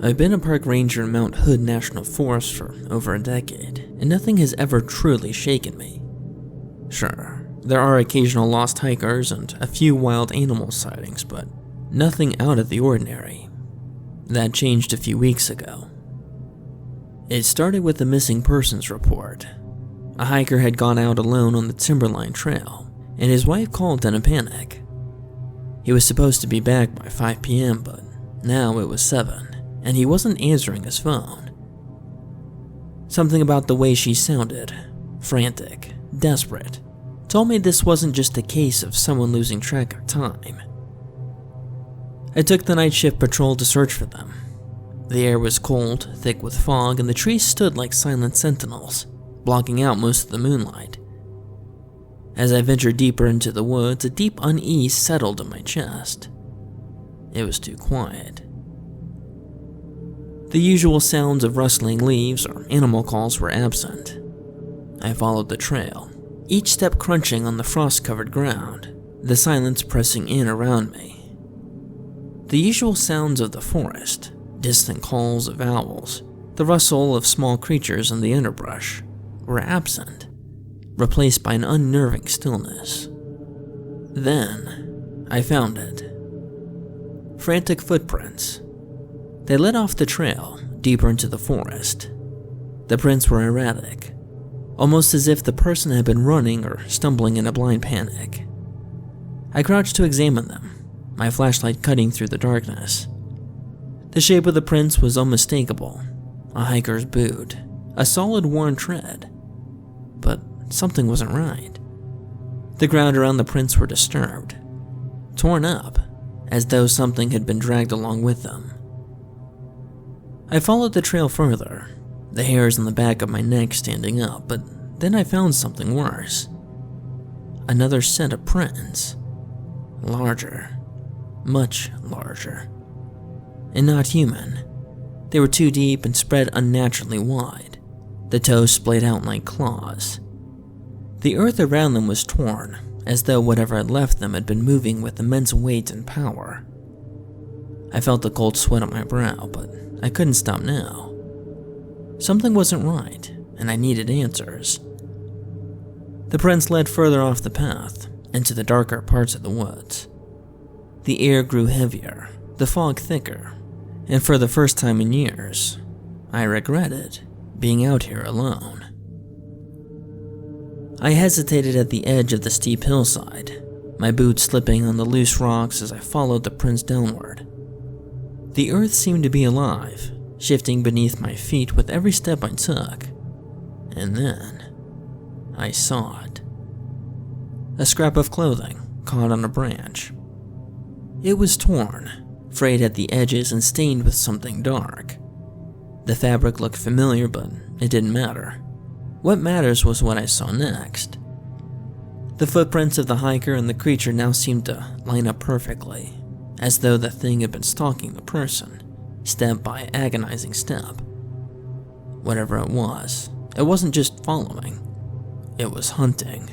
I've been a park ranger in Mount Hood National Forest for over a decade, and nothing has ever truly shaken me. Sure, there are occasional lost hikers and a few wild animal sightings, but nothing out of the ordinary. That changed a few weeks ago. It started with a missing persons report. A hiker had gone out alone on the Timberline Trail, and his wife called in a panic. He was supposed to be back by 5 p.m., but now it was 7. And he wasn't answering his phone. Something about the way she sounded, frantic, desperate, told me this wasn't just a case of someone losing track of time. I took the night shift patrol to search for them. The air was cold, thick with fog, and the trees stood like silent sentinels, blocking out most of the moonlight. As I ventured deeper into the woods, a deep unease settled in my chest. It was too quiet. The usual sounds of rustling leaves or animal calls were absent. I followed the trail, each step crunching on the frost-covered ground, the silence pressing in around me. The usual sounds of the forest, distant calls of owls, the rustle of small creatures in the underbrush, were absent, replaced by an unnerving stillness. Then, I found it. Frantic footprints. They led off the trail, deeper into the forest. The prints were erratic, almost as if the person had been running or stumbling in a blind panic. I crouched to examine them, my flashlight cutting through the darkness. The shape of the prints was unmistakable, a hiker's boot, a solid worn tread. But something wasn't right. The ground around the prints were disturbed, torn up, as though something had been dragged along with them. I followed the trail further, the hairs on the back of my neck standing up, but then I found something worse. Another set of prints. Larger. Much larger. And not human. They were too deep and spread unnaturally wide, the toes splayed out like claws. The earth around them was torn, as though whatever had left them had been moving with immense weight and power. I felt the cold sweat on my brow, but I couldn't stop now. Something wasn't right, and I needed answers. The prints led further off the path, into the darker parts of the woods. The air grew heavier, the fog thicker, and for the first time in years, I regretted being out here alone. I hesitated at the edge of the steep hillside, my boots slipping on the loose rocks as I followed the prints downward. The earth seemed to be alive, shifting beneath my feet with every step I took. And then, I saw it. A scrap of clothing caught on a branch. It was torn, frayed at the edges and stained with something dark. The fabric looked familiar, but it didn't matter. What matters was what I saw next. The footprints of the hiker and the creature now seemed to line up perfectly, as though the thing had been stalking the person, step by agonizing step. Whatever it wasn't just following, it was hunting.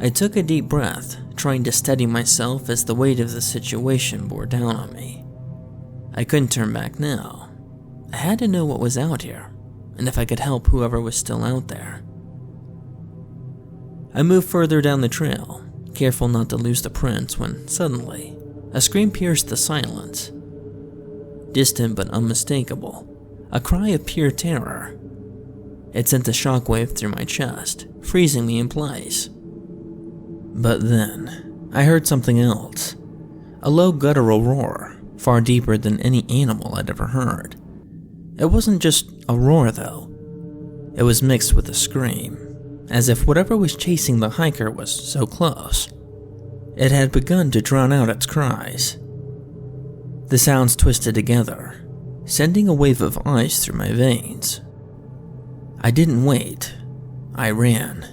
I took a deep breath, trying to steady myself as the weight of the situation bore down on me. I couldn't turn back now. I had to know what was out here, and if I could help whoever was still out there. I moved further down the trail, careful not to lose the prints, when suddenly, a scream pierced the silence. Distant but unmistakable, a cry of pure terror. It sent a shockwave through my chest, freezing me in place. But then, I heard something else. A low guttural roar, far deeper than any animal I'd ever heard. It wasn't just a roar, though. It was mixed with a scream, as if whatever was chasing the hiker was so close. It had begun to drown out its cries. The sounds twisted together, sending a wave of ice through my veins. I didn't wait. I ran.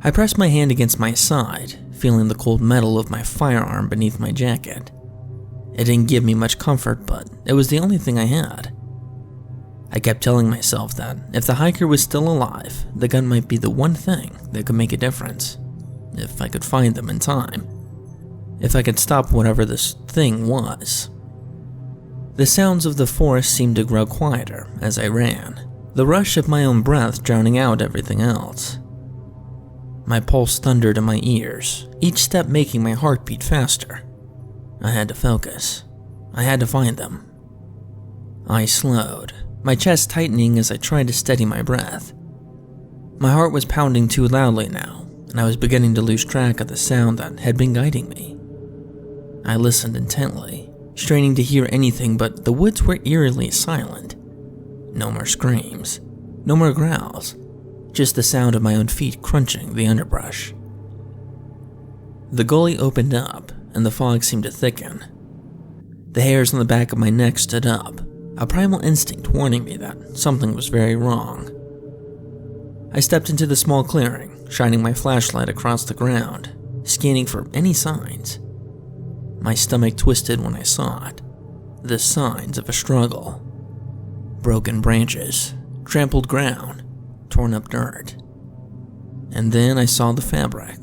I pressed my hand against my side, feeling the cold metal of my firearm beneath my jacket. It didn't give me much comfort, but it was the only thing I had. I kept telling myself that if the hiker was still alive, the gun might be the one thing that could make a difference. If I could find them in time. If I could stop whatever this thing was. The sounds of the forest seemed to grow quieter as I ran, the rush of my own breath drowning out everything else. My pulse thundered in my ears, each step making my heart beat faster. I had to focus. I had to find them. I slowed, my chest tightening as I tried to steady my breath. My heart was pounding too loudly now, and I was beginning to lose track of the sound that had been guiding me. I listened intently, straining to hear anything, but the woods were eerily silent. No more screams, no more growls, just the sound of my own feet crunching the underbrush. The gully opened up, and the fog seemed to thicken. The hairs on the back of my neck stood up, a primal instinct warning me that something was very wrong. I stepped into the small clearing, shining my flashlight across the ground, scanning for any signs. My stomach twisted when I saw it, the signs of a struggle. Broken branches, trampled ground, torn up dirt. And then I saw the fabric,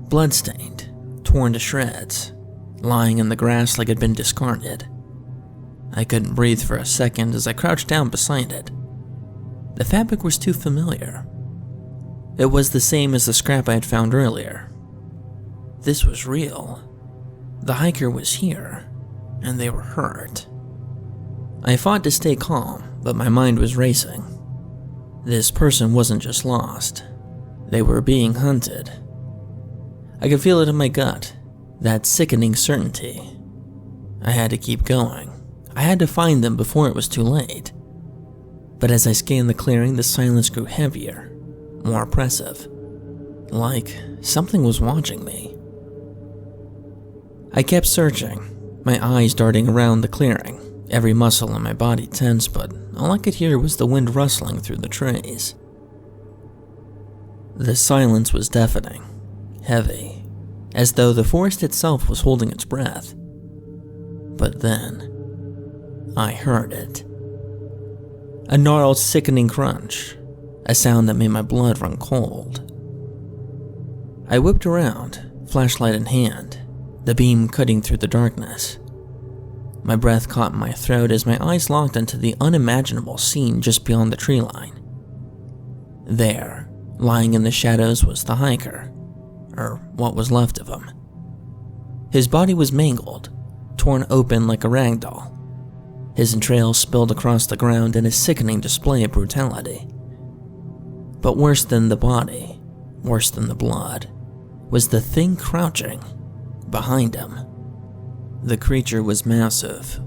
bloodstained, torn to shreds, lying in the grass like it had been discarded. I couldn't breathe for a second as I crouched down beside it. The fabric was too familiar. It was the same as the scrap I had found earlier. This was real. The hiker was here, and they were hurt. I fought to stay calm, but my mind was racing. This person wasn't just lost. They were being hunted. I could feel it in my gut, that sickening certainty. I had to keep going. I had to find them before it was too late. But as I scanned the clearing, the silence grew heavier, more oppressive. Like something was watching me. I kept searching, my eyes darting around the clearing, every muscle in my body tense, but all I could hear was the wind rustling through the trees. The silence was deafening, heavy, as though the forest itself was holding its breath. But then, I heard it. A gnarled, sickening crunch, a sound that made my blood run cold. I whipped around, flashlight in hand, the beam cutting through the darkness. My breath caught in my throat as my eyes locked into the unimaginable scene just beyond the tree line. There, lying in the shadows, was the hiker, or what was left of him. His body was mangled, torn open like a rag doll. His entrails spilled across the ground in a sickening display of brutality. But worse than the body, worse than the blood, was the thing crouching behind him. The creature was massive,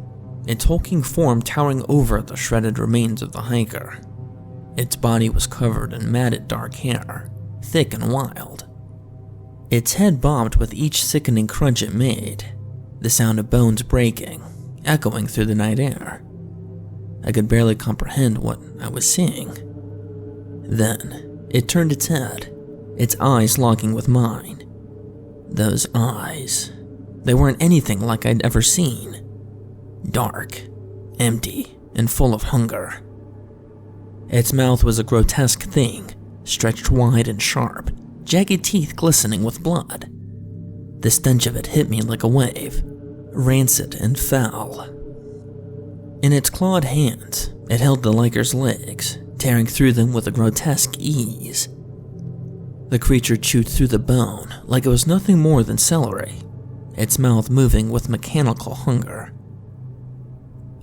its hulking form towering over the shredded remains of the hiker. Its body was covered in matted dark hair, thick and wild. Its head bobbed with each sickening crunch it made, the sound of bones breaking, echoing through the night air. I could barely comprehend what I was seeing. Then, it turned its head, its eyes locking with mine. Those eyes, they weren't anything like I'd ever seen. Dark, empty, and full of hunger. Its mouth was a grotesque thing, stretched wide and sharp, jagged teeth glistening with blood. The stench of it hit me like a wave, rancid and foul. In its clawed hands, it held the hiker's legs, tearing through them with a grotesque ease. The creature chewed through the bone like it was nothing more than celery, its mouth moving with mechanical hunger.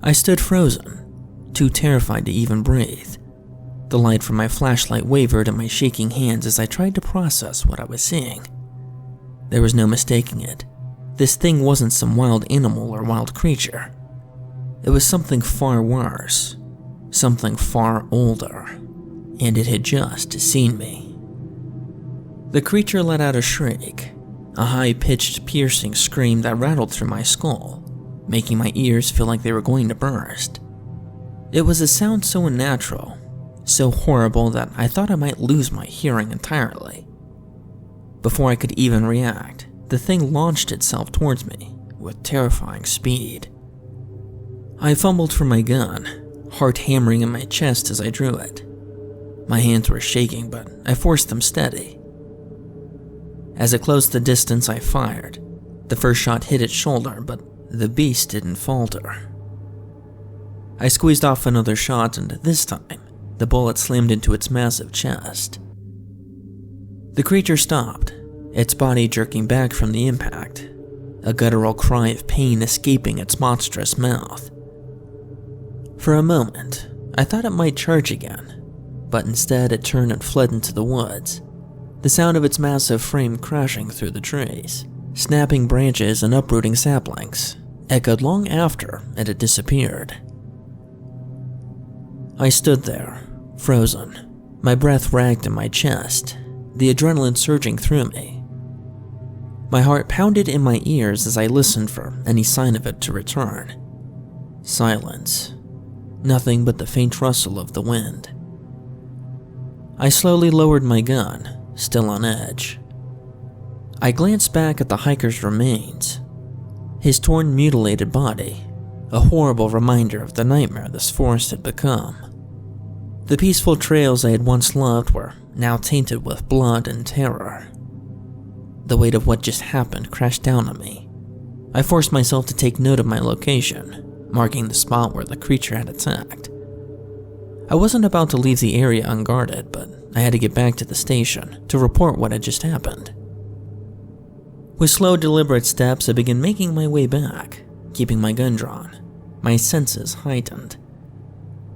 I stood frozen, too terrified to even breathe. The light from my flashlight wavered in my shaking hands as I tried to process what I was seeing. There was no mistaking it. This thing wasn't some wild animal or wild creature. It was something far worse, something far older, and it had just seen me. The creature let out a shriek, a high-pitched, piercing scream that rattled through my skull, making my ears feel like they were going to burst. It was a sound so unnatural, so horrible that I thought I might lose my hearing entirely. Before I could even react, the thing launched itself towards me with terrifying speed. I fumbled for my gun, heart hammering in my chest as I drew it. My hands were shaking, but I forced them steady. As it closed the distance, I fired. The first shot hit its shoulder, but the beast didn't falter. I squeezed off another shot, and this time, the bullet slammed into its massive chest. The creature stopped, its body jerking back from the impact, a guttural cry of pain escaping its monstrous mouth. For a moment, I thought it might charge again, but instead it turned and fled into the woods, the sound of its massive frame crashing through the trees, snapping branches and uprooting saplings, echoed long after it had disappeared. I stood there, frozen, my breath ragged in my chest, the adrenaline surging through me. My heart pounded in my ears as I listened for any sign of it to return. Silence. Nothing but the faint rustle of the wind. I slowly lowered my gun, still on edge. I glanced back at the hiker's remains, his torn, mutilated body, a horrible reminder of the nightmare this forest had become. The peaceful trails I had once loved were now tainted with blood and terror. The weight of what just happened crashed down on me. I forced myself to take note of my location, marking the spot where the creature had attacked. I wasn't about to leave the area unguarded, but I had to get back to the station to report what had just happened. With slow, deliberate steps, I began making my way back, keeping my gun drawn, my senses heightened.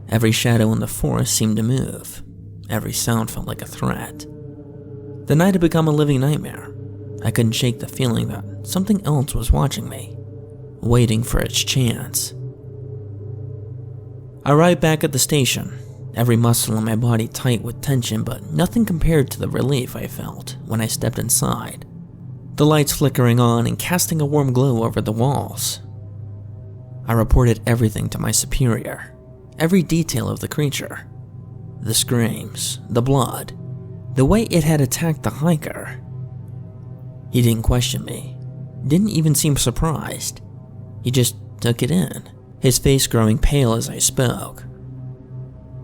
Every shadow in the forest seemed to move. Every sound felt like a threat. The night had become a living nightmare. I couldn't shake the feeling that something else was watching me, waiting for its chance. I arrived back at the station, every muscle in my body tight with tension, but nothing compared to the relief I felt when I stepped inside, the lights flickering on and casting a warm glow over the walls. I reported everything to my superior, every detail of the creature, the screams, the blood, the way it had attacked the hiker. He didn't question me, didn't even seem surprised. He just took it in, his face growing pale as I spoke.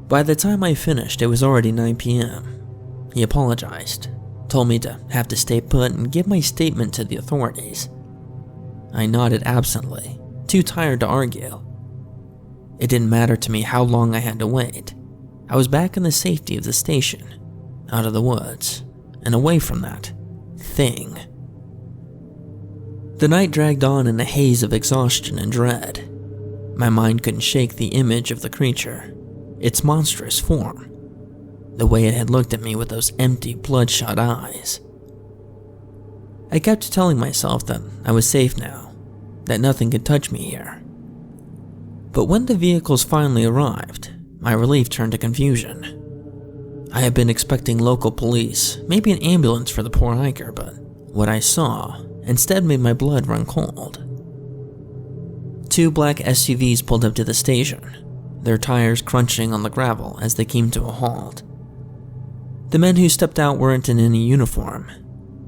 By the time I finished, it was already 9 p.m. He apologized, told me to have to stay put and give my statement to the authorities. I nodded absently, too tired to argue. It didn't matter to me how long I had to wait. I was back in the safety of the station, out of the woods, and away from that thing. The night dragged on in a haze of exhaustion and dread. My mind couldn't shake the image of the creature, its monstrous form, the way it had looked at me with those empty, bloodshot eyes. I kept telling myself that I was safe now, that nothing could touch me here. But when the vehicles finally arrived, my relief turned to confusion. I had been expecting local police, maybe an ambulance for the poor hiker, but what I saw instead made my blood run cold. 2 black SUVs pulled up to the station, their tires crunching on the gravel as they came to a halt. The men who stepped out weren't in any uniform.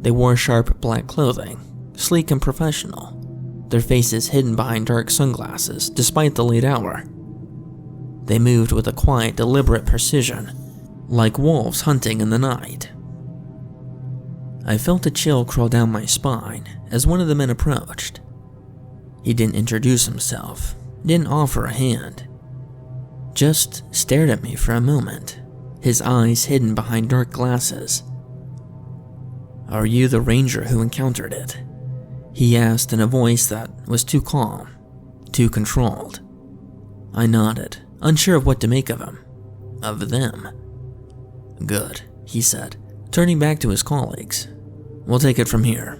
They wore sharp black clothing, sleek and professional, their faces hidden behind dark sunglasses despite the late hour. They moved with a quiet, deliberate precision, like wolves hunting in the night. I felt a chill crawl down my spine as one of the men approached. He didn't introduce himself, didn't offer a hand, just stared at me for a moment, his eyes hidden behind dark glasses. "Are you the ranger who encountered it?" he asked in a voice that was too calm, too controlled. I nodded, unsure of what to make of him, of them. "Good," he said, turning back to his colleagues. "We'll take it from here."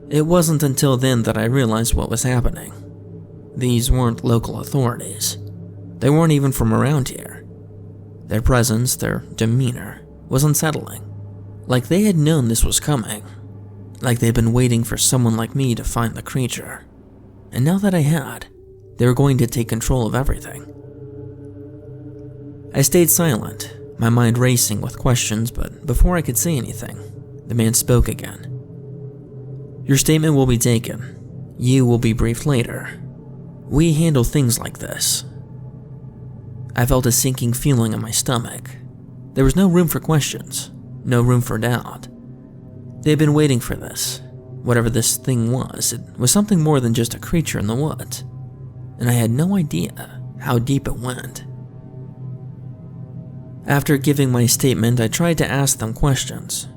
It wasn't until then that I realized what was happening. These weren't local authorities. They weren't even from around here. Their presence, their demeanor, was unsettling. Like they had known this was coming. Like they'd been waiting for someone like me to find the creature. And now that I had, they were going to take control of everything. I stayed silent, my mind racing with questions, but before I could say anything, the man spoke again. "Your statement will be taken. You will be briefed later. We handle things like this." I felt a sinking feeling in my stomach. There was no room for questions, no room for doubt. They had been waiting for this. Whatever this thing was, it was something more than just a creature in the woods. and I had no idea how deep it went. After giving my statement, I tried to ask them questions.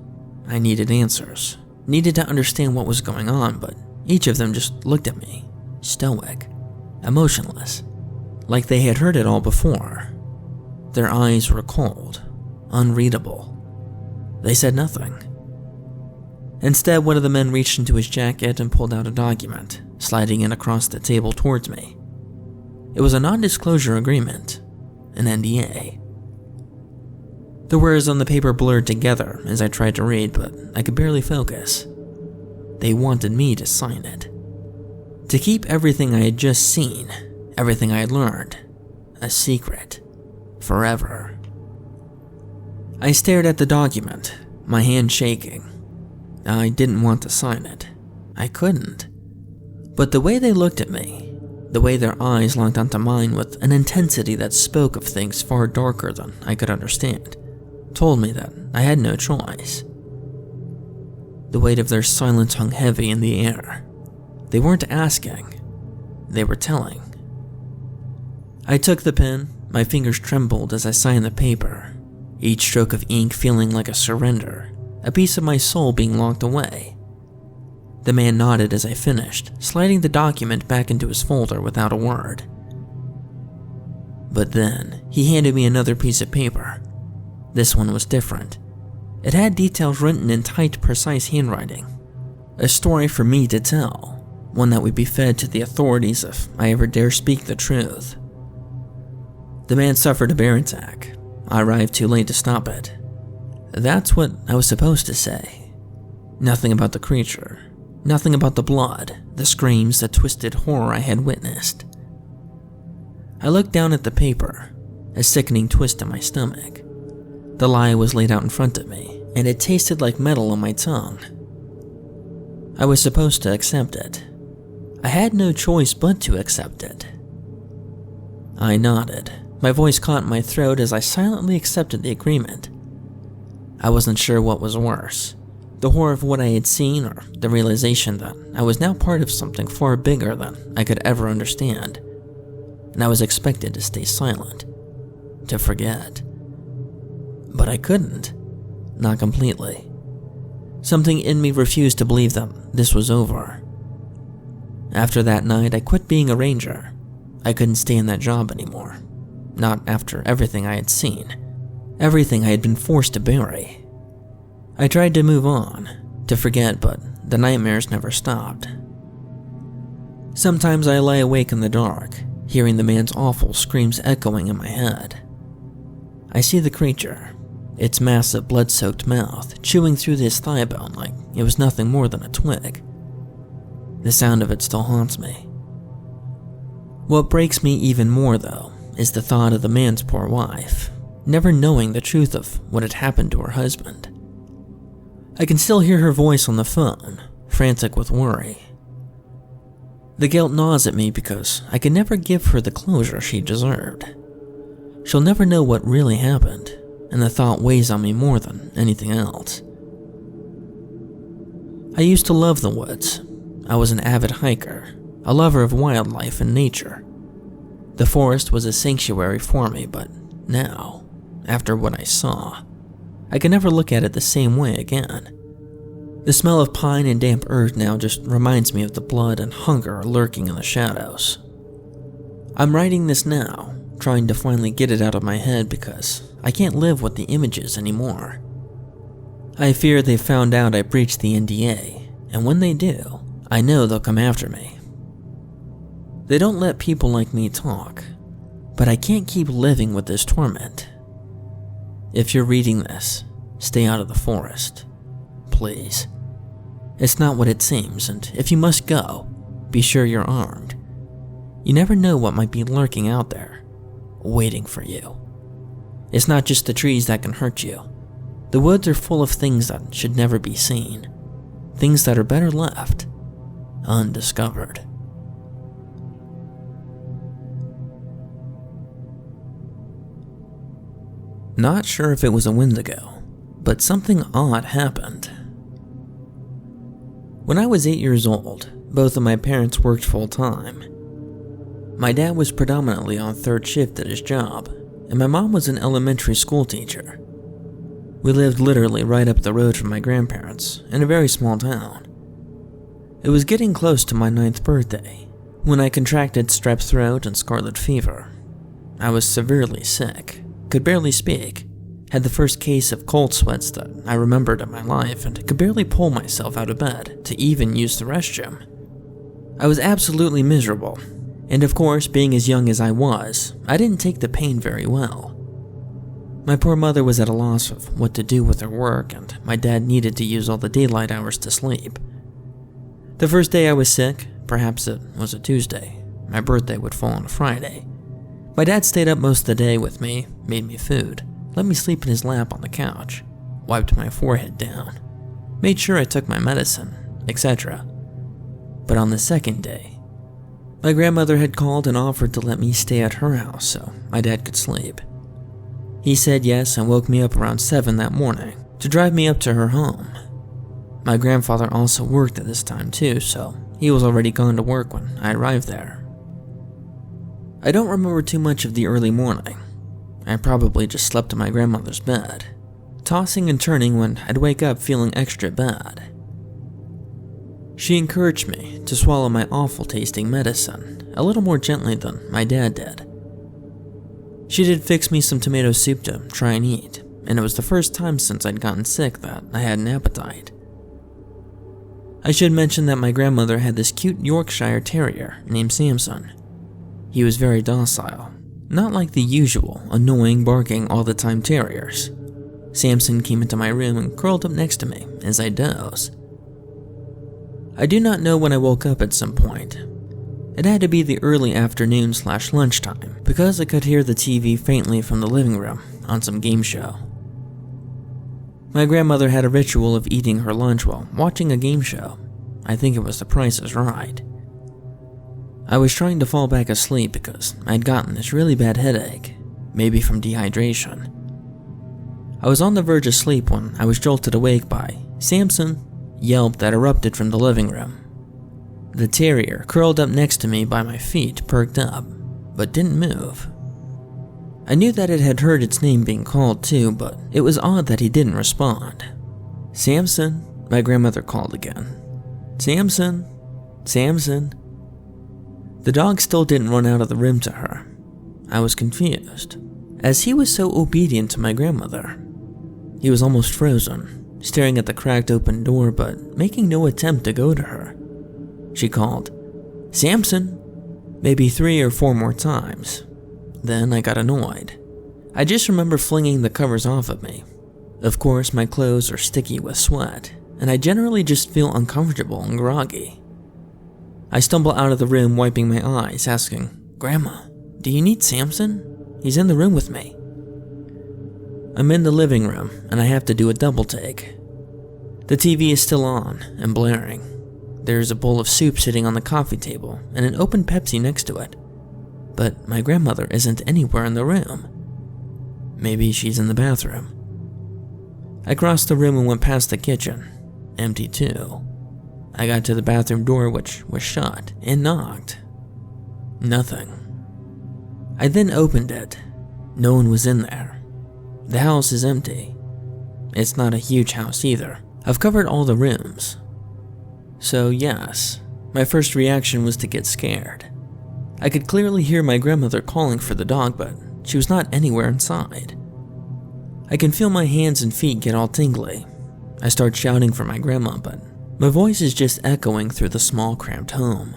I needed answers, needed to understand what was going on, but each of them just looked at me, stoic, emotionless, like they had heard it all before. Their eyes were cold, unreadable. They said nothing. Instead, one of the men reached into his jacket and pulled out a document, sliding it across the table towards me. It was a non-disclosure agreement, an NDA. The words on the paper blurred together as I tried to read, but I could barely focus. They wanted me to sign it. To keep everything I had just seen, everything I had learned, a secret, forever. I stared at the document, my hand shaking. I didn't want to sign it. I couldn't. But the way they looked at me, the way their eyes locked onto mine with an intensity that spoke of things far darker than I could understand, told me that I had no choice. The weight of their silence hung heavy in the air. They weren't asking, they were telling. I took the pen, my fingers trembled as I signed the paper, each stroke of ink feeling like a surrender, a piece of my soul being locked away. The man nodded as I finished, sliding the document back into his folder without a word. But then, he handed me another piece of paper. This one was different. It had details written in tight, precise handwriting. A story for me to tell, one that would be fed to the authorities if I ever dare speak the truth. The man suffered a bear attack. I arrived too late to stop it. That's what I was supposed to say. Nothing about the creature. Nothing about the blood, the screams, the twisted horror I had witnessed. I looked down at the paper, a sickening twist in my stomach. The lie was laid out in front of me, and it tasted like metal on my tongue. I was supposed to accept it. I had no choice but to accept it. I nodded. My voice caught in my throat as I silently accepted the agreement. I wasn't sure what was worse, the horror of what I had seen or the realization that I was now part of something far bigger than I could ever understand, and I was expected to stay silent, to forget. But I couldn't, not completely. Something in me refused to believe that this was over. After that night, I quit being a ranger. I couldn't stay in that job anymore. Not after everything I had seen, everything I had been forced to bury. I tried to move on, to forget, but the nightmares never stopped. Sometimes I lie awake in the dark, hearing the man's awful screams echoing in my head. I see the creature, its massive blood-soaked mouth chewing through his thigh bone like it was nothing more than a twig. The sound of it still haunts me. What breaks me even more, though, is the thought of the man's poor wife, never knowing the truth of what had happened to her husband. I can still hear her voice on the phone, frantic with worry. The guilt gnaws at me because I can never give her the closure she deserved. She'll never know what really happened, and the thought weighs on me more than anything else. I used to love the woods. I was an avid hiker, a lover of wildlife and nature. The forest was a sanctuary for me, but now, after what I saw, I can never look at it the same way again. The smell of pine and damp earth now just reminds me of the blood and hunger lurking in the shadows. I'm writing this now, trying to finally get it out of my head because I can't live with the images anymore. I fear they've found out I breached the NDA, and when they do, I know they'll come after me. They don't let people like me talk, but I can't keep living with this torment. If you're reading this, stay out of the forest, please. It's not what it seems, and if you must go, be sure you're armed. You never know what might be lurking out there, waiting for you. It's not just the trees that can hurt you. The woods are full of things that should never be seen, things that are better left undiscovered. Not sure if it was a Wendigo, but something odd happened. When I was 8 years old, both of my parents worked full-time. My dad was predominantly on third shift at his job, and my mom was an elementary school teacher. We lived literally right up the road from my grandparents in a very small town. It was getting close to my 9th birthday when I contracted strep throat and scarlet fever. I was severely sick, could barely speak, had the first case of cold sweats that I remembered in my life, and could barely pull myself out of bed to even use the restroom. I was absolutely miserable, and of course, being as young as I was, I didn't take the pain very well. My poor mother was at a loss of what to do with her work, and my dad needed to use all the daylight hours to sleep. The first day I was sick, perhaps it was a Tuesday, my birthday would fall on a Friday. My dad stayed up most of the day with me, made me food, let me sleep in his lap on the couch, wiped my forehead down, made sure I took my medicine, etc. But on the second day, my grandmother had called and offered to let me stay at her house so my dad could sleep. He said yes and woke me up around 7 that morning to drive me up to her home. My grandfather also worked at this time too, so he was already gone to work when I arrived there. I don't remember too much of the early morning. I probably just slept in my grandmother's bed, tossing and turning when I'd wake up feeling extra bad. She encouraged me to swallow my awful tasting medicine a little more gently than my dad did. She did fix me some tomato soup to try and eat, and it was the first time since I'd gotten sick that I had an appetite. I should mention that my grandmother had this cute Yorkshire Terrier named Samson. He was very docile, not like the usual annoying barking all the time terriers. Samson came into my room and curled up next to me as I dozed. I do not know when I woke up at some point. It had to be the early afternoon/lunchtime because I could hear the TV faintly from the living room on some game show. My grandmother had a ritual of eating her lunch while watching a game show. I think it was The Price is Right. I was trying to fall back asleep because I'd gotten this really bad headache, maybe from dehydration. I was on the verge of sleep when I was jolted awake by Samson yelp that erupted from the living room. The terrier curled up next to me by my feet, perked up, but didn't move. I knew that it had heard its name being called too, but it was odd that he didn't respond. Samson, my grandmother called again. Samson, Samson. The dog still didn't run out of the room to her. I was confused, as he was so obedient to my grandmother. He was almost frozen, staring at the cracked open door but making no attempt to go to her. She called, Samson, maybe 3 or 4 more times. Then I got annoyed. I just remember flinging the covers off of me. Of course, my clothes are sticky with sweat, and I generally just feel uncomfortable and groggy. I stumble out of the room wiping my eyes, asking, Grandma, do you need Samson? He's in the room with me. I'm in the living room, and I have to do a double take. The TV is still on and blaring. There's a bowl of soup sitting on the coffee table and an open Pepsi next to it. But my grandmother isn't anywhere in the room. Maybe she's in the bathroom. I crossed the room and went past the kitchen, empty too. I got to the bathroom door, which was shut, and knocked. Nothing. I then opened it. No one was in there. The house is empty. It's not a huge house either. I've covered all the rooms. So yes, my first reaction was to get scared. I could clearly hear my grandmother calling for the dog, but she was not anywhere inside. I can feel my hands and feet get all tingly. I start shouting for my grandma, but my voice is just echoing through the small, cramped home.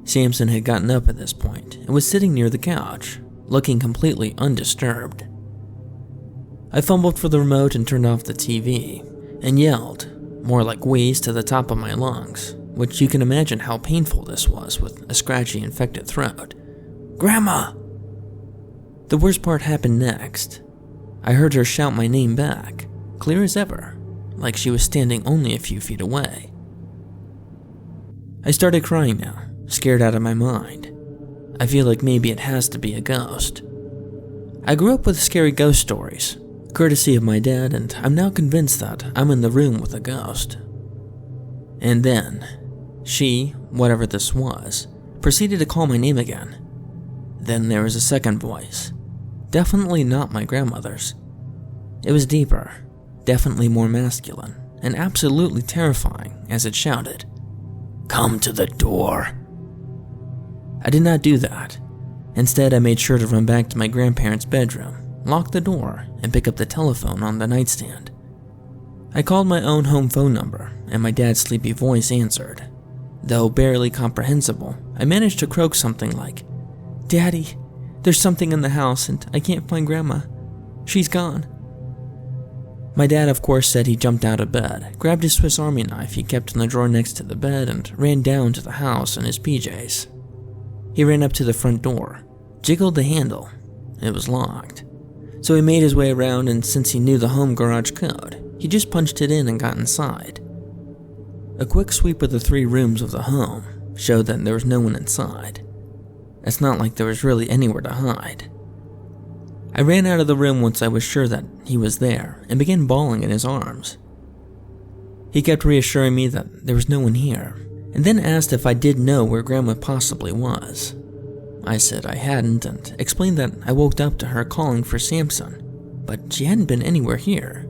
Samson had gotten up at this point and was sitting near the couch, looking completely undisturbed. I fumbled for the remote and turned off the TV, and yelled, more like wheeze to the top of my lungs, which you can imagine how painful this was with a scratchy, infected throat. Grandma! The worst part happened next. I heard her shout my name back, clear as ever, like she was standing only a few feet away. I started crying now, scared out of my mind. I feel like maybe it has to be a ghost. I grew up with scary ghost stories, courtesy of my dad, and I'm now convinced that I'm in the room with a ghost. And then, she, whatever this was, proceeded to call my name again. Then there was a second voice, definitely not my grandmother's. It was deeper, definitely more masculine, and absolutely terrifying as it shouted, "Come to the door." I did not do that. Instead, I made sure to run back to my grandparents' bedroom, lock the door, and pick up the telephone on the nightstand. I called my own home phone number, and my dad's sleepy voice answered. Though barely comprehensible, I managed to croak something like, "Daddy, there's something in the house and I can't find Grandma. She's gone." My dad, of course, said he jumped out of bed, grabbed his Swiss Army knife he kept in the drawer next to the bed, and ran down to the house in his PJs. He ran up to the front door, jiggled the handle. It was locked. So he made his way around, and since he knew the home garage code, he just punched it in and got inside. A quick sweep of the 3 rooms of the home showed that there was no one inside. It's not like there was really anywhere to hide. I ran out of the room once I was sure that he was there and began bawling in his arms. He kept reassuring me that there was no one here, and then asked if I did know where Grandma possibly was. I said I hadn't and explained that I woke up to her calling for Samson, but she hadn't been anywhere here.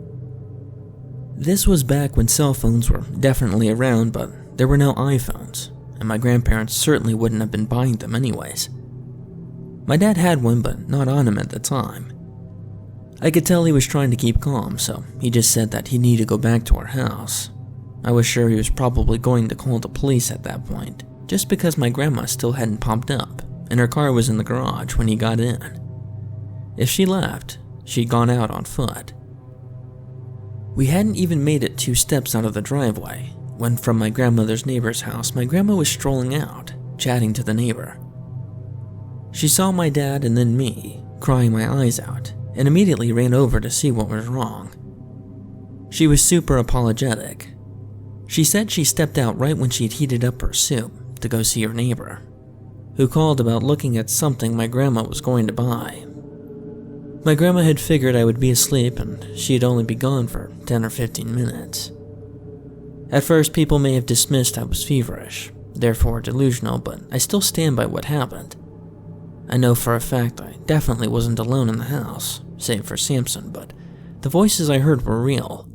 This was back when cell phones were definitely around, but there were no iPhones, and my grandparents certainly wouldn't have been buying them anyways. My dad had one, but not on him at the time. I could tell he was trying to keep calm, so he just said that he needed to go back to our house. I was sure he was probably going to call the police at that point, just because my grandma still hadn't popped up, and her car was in the garage when he got in. If she left, she'd gone out on foot. We hadn't even made it 2 steps out of the driveway when from my grandmother's neighbor's house, my grandma was strolling out, chatting to the neighbor. She saw my dad and then me, crying my eyes out, and immediately ran over to see what was wrong. She was super apologetic. She said she stepped out right when she'd heated up her soup to go see her neighbor, who called about looking at something my grandma was going to buy. My grandma had figured I would be asleep and she'd only be gone for 10 or 15 minutes. At first, people may have dismissed I was feverish, therefore delusional, but I still stand by what happened. I know for a fact I definitely wasn't alone in the house, save for Samson, but the voices I heard were real.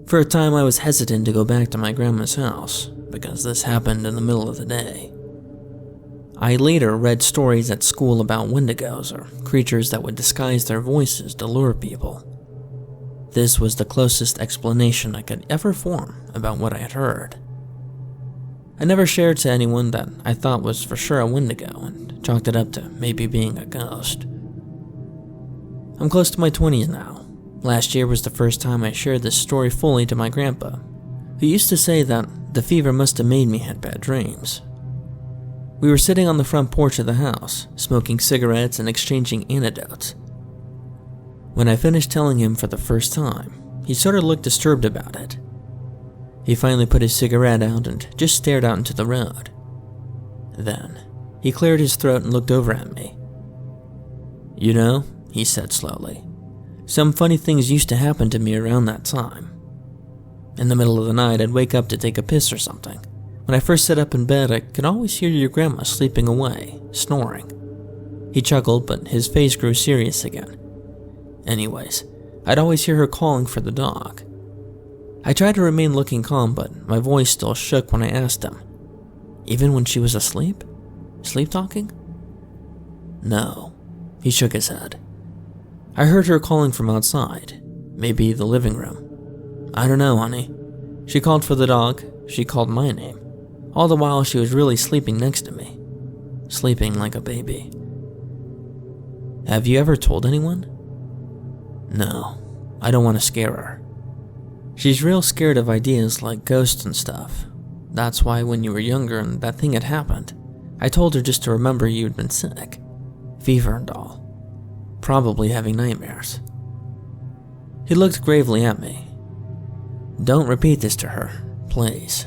For a time, I was hesitant to go back to my grandma's house, because this happened in the middle of the day. I later read stories at school about Wendigos, or creatures that would disguise their voices to lure people. This was the closest explanation I could ever form about what I had heard. I never shared to anyone that I thought was for sure a Wendigo, and chalked it up to maybe being a ghost. I'm close to my 20s now. Last year was the first time I shared this story fully to my grandpa, who used to say that the fever must have made me have bad dreams. We were sitting on the front porch of the house, smoking cigarettes and exchanging anecdotes. When I finished telling him for the first time, he sort of looked disturbed about it. He finally put his cigarette out and just stared out into the road. Then, he cleared his throat and looked over at me. "You know," he said slowly, "some funny things used to happen to me around that time. In the middle of the night, I'd wake up to take a piss or something. When I first sat up in bed, I could always hear your grandma sleeping away, snoring." He chuckled, but his face grew serious again. "Anyways, I'd always hear her calling for the dog. I tried to remain looking calm, but my voice still shook when I asked him, 'Even when she was asleep? Sleep talking?' 'No,' he shook his head. 'I heard her calling from outside, maybe the living room. I don't know, honey. She called for the dog, she called my name. All the while she was really sleeping next to me, sleeping like a baby.' 'Have you ever told anyone?' 'No, I don't want to scare her. She's real scared of ideas like ghosts and stuff. That's why when you were younger and that thing had happened, I told her just to remember you'd been sick, fever and all, probably having nightmares.' He looked gravely at me. 'Don't repeat this to her, please.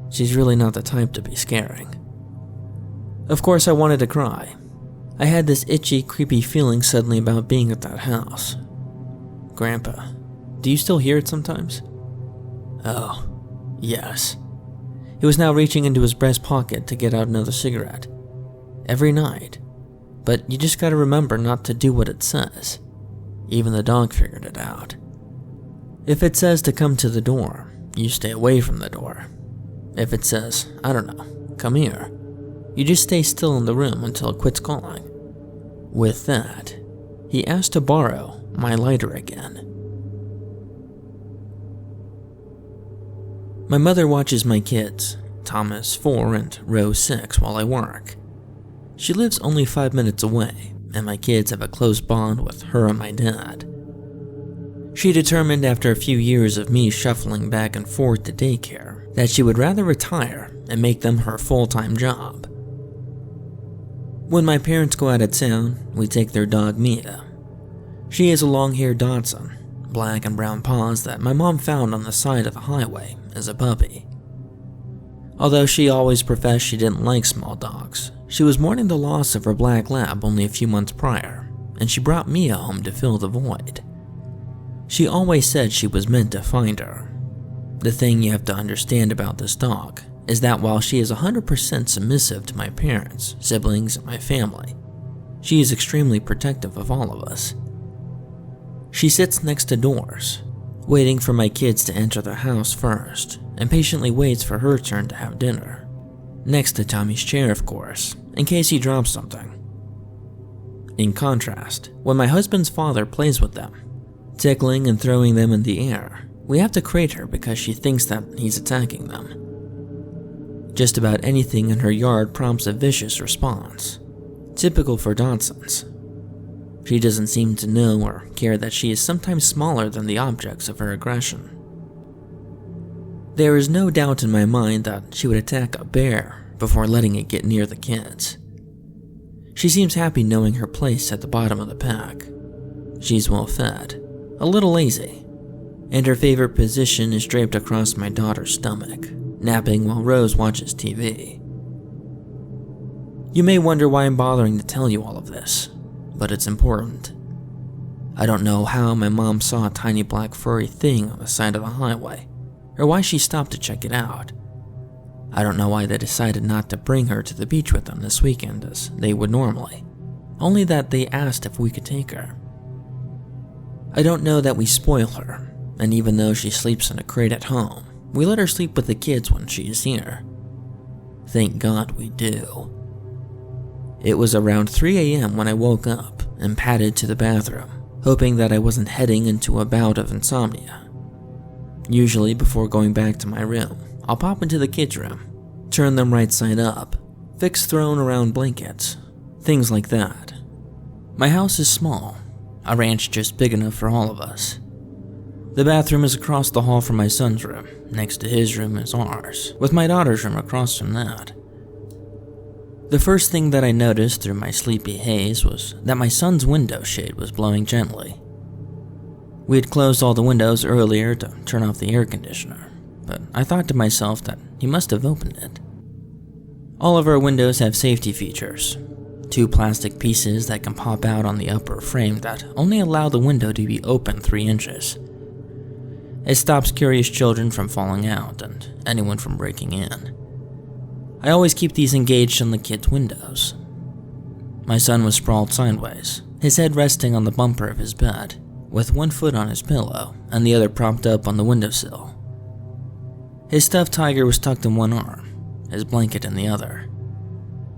She's really not the type to be scaring.' Of course, I wanted to cry. I had this itchy, creepy feeling suddenly about being at that house. 'Grandpa, do you still hear it sometimes?' 'Oh, yes.' He was now reaching into his breast pocket to get out another cigarette. Every night. But you just gotta remember not to do what it says. Even the dog figured it out. If it says to come to the door, you stay away from the door. If it says, I don't know, come here, you just stay still in the room until it quits calling. With that, he asked to borrow my lighter again. My mother watches my kids, Thomas 4 and Rose 6, while I work. She lives only 5 minutes away, and my kids have a close bond with her and my dad. She determined after a few years of me shuffling back and forth to daycare that she would rather retire and make them her full-time job. When my parents go out of town, we take their dog Mia. She is a long-haired Dachshund, black and brown paws that my mom found on the side of the highway as a puppy. Although she always professed she didn't like small dogs, she was mourning the loss of her black lab only a few months prior, and she brought Mia home to fill the void. She always said she was meant to find her. The thing you have to understand about this dog is that while she is 100% submissive to my parents, siblings, and my family, she is extremely protective of all of us. She sits next to doors, waiting for my kids to enter the house first, and patiently waits for her turn to have dinner. Next to Tommy's chair, of course, in case he drops something. In contrast, when my husband's father plays with them, tickling and throwing them in the air, we have to crate her because she thinks that he's attacking them. Just about anything in her yard prompts a vicious response, typical for Dachshunds. She doesn't seem to know or care that she is sometimes smaller than the objects of her aggression. There is no doubt in my mind that she would attack a bear before letting it get near the kids. She seems happy knowing her place at the bottom of the pack. She's well fed, a little lazy, and her favorite position is draped across my daughter's stomach, napping while Rose watches TV. You may wonder why I'm bothering to tell you all of this, but it's important. I don't know how my mom saw a tiny black furry thing on the side of the highway, or why she stopped to check it out. I don't know why they decided not to bring her to the beach with them this weekend as they would normally, only that they asked if we could take her. I don't know that we spoil her, and even though she sleeps in a crate at home, we let her sleep with the kids when she is here. Thank God we do. It was around 3 a.m. when I woke up and padded to the bathroom, hoping that I wasn't heading into a bout of insomnia. Usually before going back to my room, I'll pop into the kids' room, turn them right side up, fix thrown around blankets, things like that. My house is small, a ranch just big enough for all of us. The bathroom is across the hall from my son's room, next to his room is ours, with my daughter's room across from that. The first thing that I noticed through my sleepy haze was that my son's window shade was blowing gently. We had closed all the windows earlier to turn off the air conditioner, but I thought to myself that he must have opened it. All of our windows have safety features, 2 plastic pieces that can pop out on the upper frame that only allow the window to be open 3 inches. It stops curious children from falling out and anyone from breaking in. I always keep these engaged on the kids' windows. My son was sprawled sideways, his head resting on the bumper of his bed, with 1 foot on his pillow and the other propped up on the windowsill. His stuffed tiger was tucked in one arm, his blanket in the other.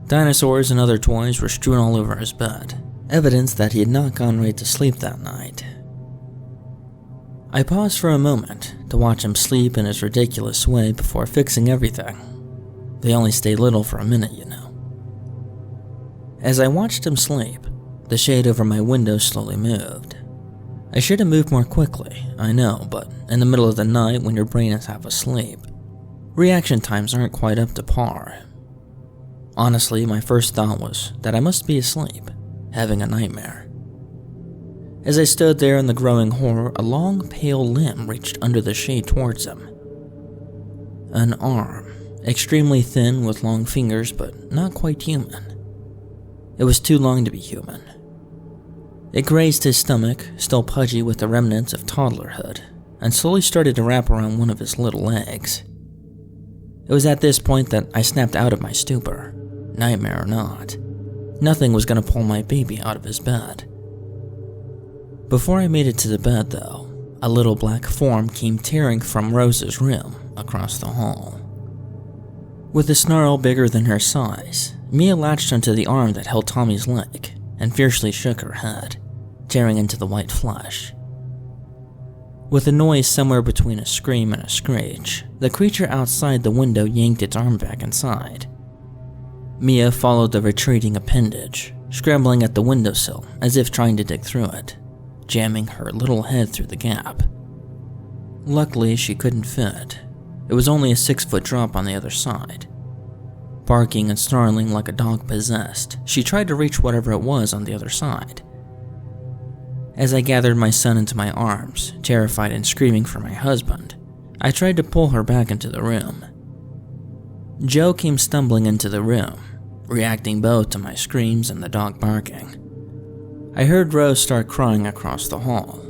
Dinosaurs and other toys were strewn all over his bed, evidence that he had not gone right to sleep that night. I paused for a moment to watch him sleep in his ridiculous way before fixing everything. They only stay little for a minute, you know. As I watched him sleep, the shade over my window slowly moved. I should have moved more quickly, I know, but in the middle of the night when your brain is half asleep, reaction times aren't quite up to par. Honestly, my first thought was that I must be asleep, having a nightmare. As I stood there in the growing horror, a long, pale limb reached under the shade towards him. An arm, extremely thin with long fingers, but not quite human. It was too long to be human. It grazed his stomach, still pudgy with the remnants of toddlerhood, and slowly started to wrap around one of his little legs. It was at this point that I snapped out of my stupor, nightmare or not. Nothing was going to pull my baby out of his bed. Before I made it to the bed, though, a little black form came tearing from Rose's room across the hall. With a snarl bigger than her size, Mia latched onto the arm that held Tommy's leg and fiercely shook her head, tearing into the white flesh. With a noise somewhere between a scream and a screech, the creature outside the window yanked its arm back inside. Mia followed the retreating appendage, scrambling at the windowsill as if trying to dig through it, jamming her little head through the gap. Luckily, she couldn't fit. It was only a 6-foot drop on the other side. Barking and snarling like a dog possessed, she tried to reach whatever it was on the other side. As I gathered my son into my arms, terrified and screaming for my husband, I tried to pull her back into the room. Joe came stumbling into the room, reacting both to my screams and the dog barking. I heard Rose start crying across the hall.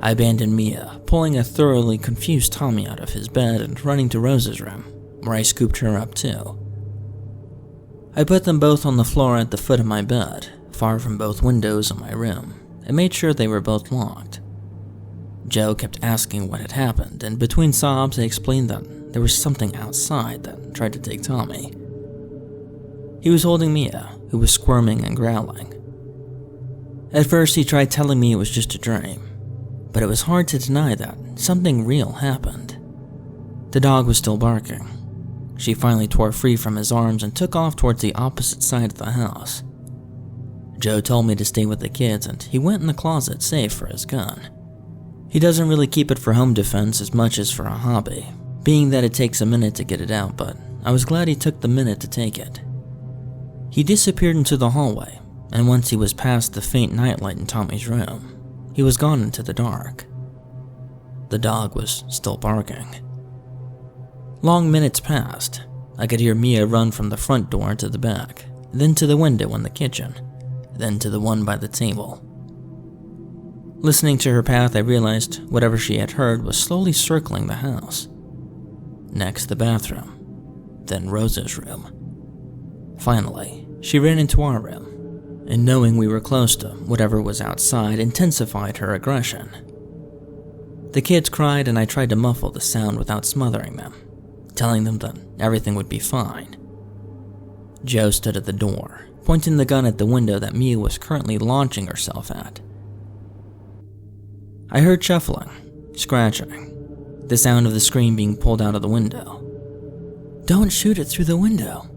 I abandoned Mia, pulling a thoroughly confused Tommy out of his bed and running to Rose's room, where I scooped her up too. I put them both on the floor at the foot of my bed, far from both windows in my room, and made sure they were both locked. Joe kept asking what had happened, and between sobs I explained that there was something outside that tried to take Tommy. He was holding Mia, who was squirming and growling. At first he tried telling me it was just a dream, but it was hard to deny that something real happened. The dog was still barking. She finally tore free from his arms and took off towards the opposite side of the house. Joe told me to stay with the kids, and he went in the closet safe for his gun. He doesn't really keep it for home defense as much as for a hobby, being that it takes a minute to get it out, but I was glad he took the minute to take it. He disappeared into the hallway, and once he was past the faint nightlight in Tommy's room, he was gone into the dark. The dog was still barking. Long minutes passed. I could hear Mia run from the front door to the back, then to the window in the kitchen, then to the one by the table. Listening to her path, I realized whatever she had heard was slowly circling the house. Next, the bathroom, then Rose's room. Finally, she ran into our room, and knowing we were close to whatever was outside intensified her aggression. The kids cried, and I tried to muffle the sound without smothering them, telling them that everything would be fine. Joe stood at the door, pointing the gun at the window that Mia was currently launching herself at. I heard shuffling, scratching, the sound of the screen being pulled out of the window. "Don't shoot it through the window,"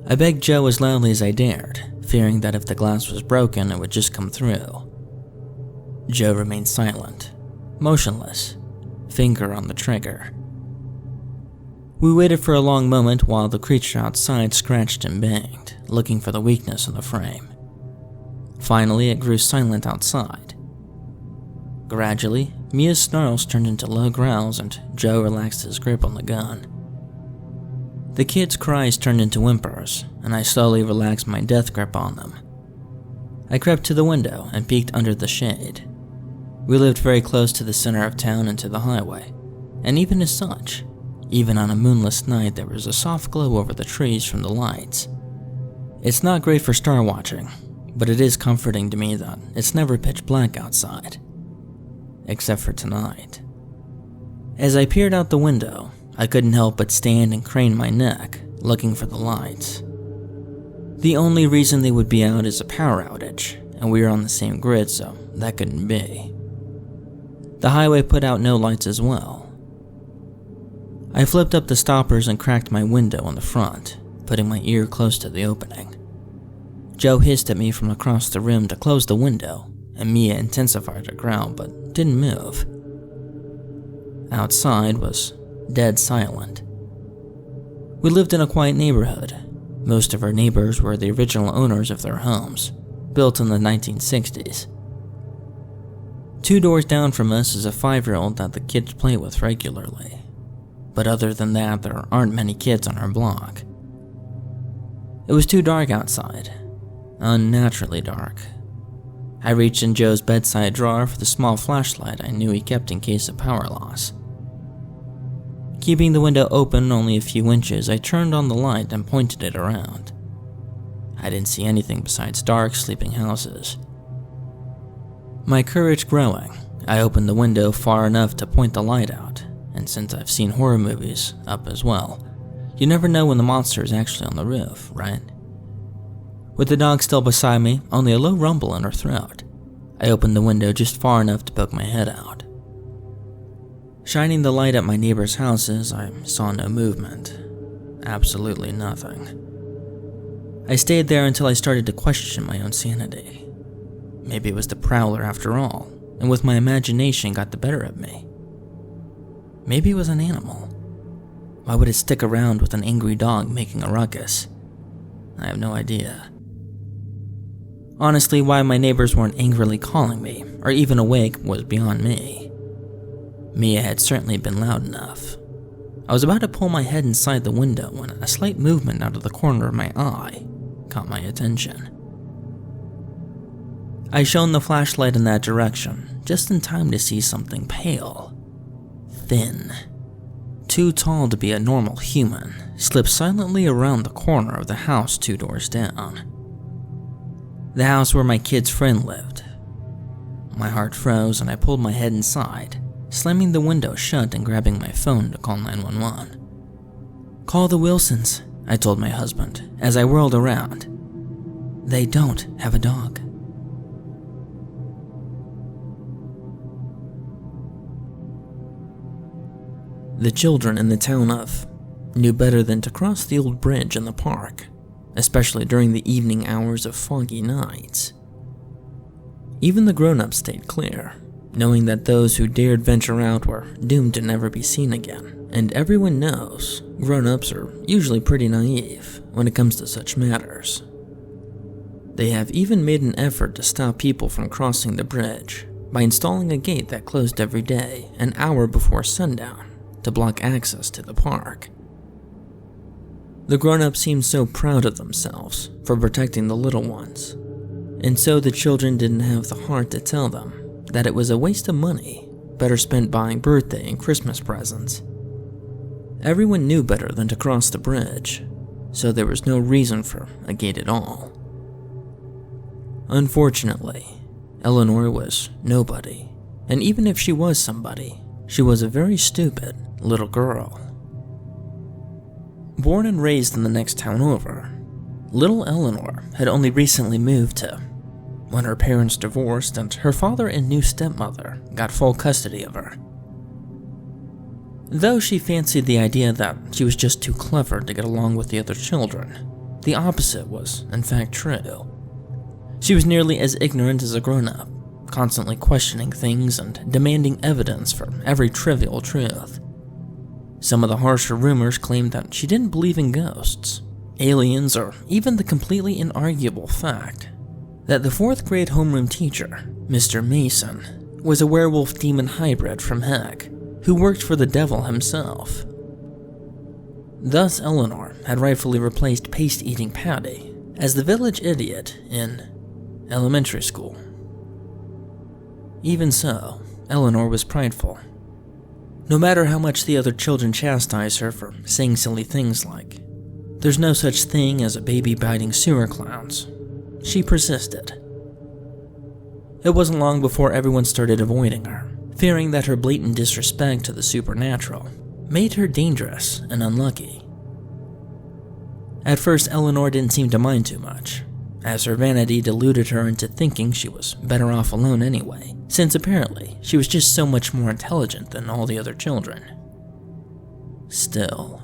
I begged Joe as loudly as I dared, fearing that if the glass was broken, it would just come through. Joe remained silent, motionless, finger on the trigger. We waited for a long moment while the creature outside scratched and banged, looking for the weakness in the frame. Finally, it grew silent outside. Gradually, Mia's snarls turned into low growls and Joe relaxed his grip on the gun. The kids' cries turned into whimpers, and I slowly relaxed my death grip on them. I crept to the window and peeked under the shade. We lived very close to the center of town and to the highway, and even as such, even on a moonless night, there was a soft glow over the trees from the lights. It's not great for star watching, but it is comforting to me that it's never pitch black outside. Except for tonight. As I peered out the window, I couldn't help but stand and crane my neck, looking for the lights. The only reason they would be out is a power outage, and we were on the same grid, so that couldn't be. The highway put out no lights as well. I flipped up the stoppers and cracked my window on the front, putting my ear close to the opening. Joe hissed at me from across the room to close the window, and Mia intensified her growl but didn't move. Outside was dead silent. We lived in a quiet neighborhood. Most of our neighbors were the original owners of their homes, built in the 1960s. 2 doors down from us is a 5-year-old that the kids play with regularly. But other than that, there aren't many kids on our block. It was too dark outside, unnaturally dark. I reached in Joe's bedside drawer for the small flashlight I knew he kept in case of power loss. Keeping the window open only a few inches, I turned on the light and pointed it around. I didn't see anything besides dark, sleeping houses. My courage growing, I opened the window far enough to point the light out, and since I've seen horror movies up as well, you never know when the monster is actually on the roof, right? With the dog still beside me, only a low rumble in her throat, I opened the window just far enough to poke my head out. Shining the light at my neighbors' houses, I saw no movement. Absolutely nothing. I stayed there until I started to question my own sanity. Maybe it was the prowler after all, and with my imagination got the better of me. Maybe it was an animal. Why would it stick around with an angry dog making a ruckus? I have no idea. Honestly, why my neighbors weren't angrily calling me, or even awake, was beyond me. Mia had certainly been loud enough. I was about to pull my head inside the window when a slight movement out of the corner of my eye caught my attention. I shone the flashlight in that direction, just in time to see something pale, thin, too tall to be a normal human, slip silently around the corner of the house 2 doors down. The house where my kid's friend lived. My heart froze and I pulled my head inside, slamming the window shut and grabbing my phone to call 911. "Call the Wilsons," I told my husband as I whirled around. "They don't have a dog." The children in the town of knew better than to cross the old bridge in the park, especially during the evening hours of foggy nights. Even the grown-ups stayed clear, knowing that those who dared venture out were doomed to never be seen again, and everyone knows grown-ups are usually pretty naive when it comes to such matters. They have even made an effort to stop people from crossing the bridge by installing a gate that closed every day an hour before sundown to block access to the park. The grown-ups seemed so proud of themselves for protecting the little ones, and so the children didn't have the heart to tell them that it was a waste of money, better spent buying birthday and Christmas presents. Everyone knew better than to cross the bridge, so there was no reason for a gate at all. Unfortunately, Eleanor was nobody, and even if she was somebody, she was a very stupid little girl. Born and raised in the next town over, little Eleanor had only recently moved to when her parents divorced and her father and new stepmother got full custody of her. Though she fancied the idea that she was just too clever to get along with the other children, the opposite was in fact true. She was nearly as ignorant as a grown-up, constantly questioning things and demanding evidence for every trivial truth. Some of the harsher rumors claimed that she didn't believe in ghosts, aliens, or even the completely inarguable fact that the 4th grade homeroom teacher, Mr. Mason, was a werewolf demon hybrid from heck who worked for the devil himself. Thus, Eleanor had rightfully replaced paste-eating Patty as the village idiot in elementary school. Even so, Eleanor was prideful. No matter how much the other children chastised her for saying silly things like, "There's no such thing as a baby biting sewer clowns," she persisted. It wasn't long before everyone started avoiding her, fearing that her blatant disrespect to the supernatural made her dangerous and unlucky. At first, Eleanor didn't seem to mind too much, as her vanity deluded her into thinking she was better off alone anyway, since apparently she was just so much more intelligent than all the other children. Still,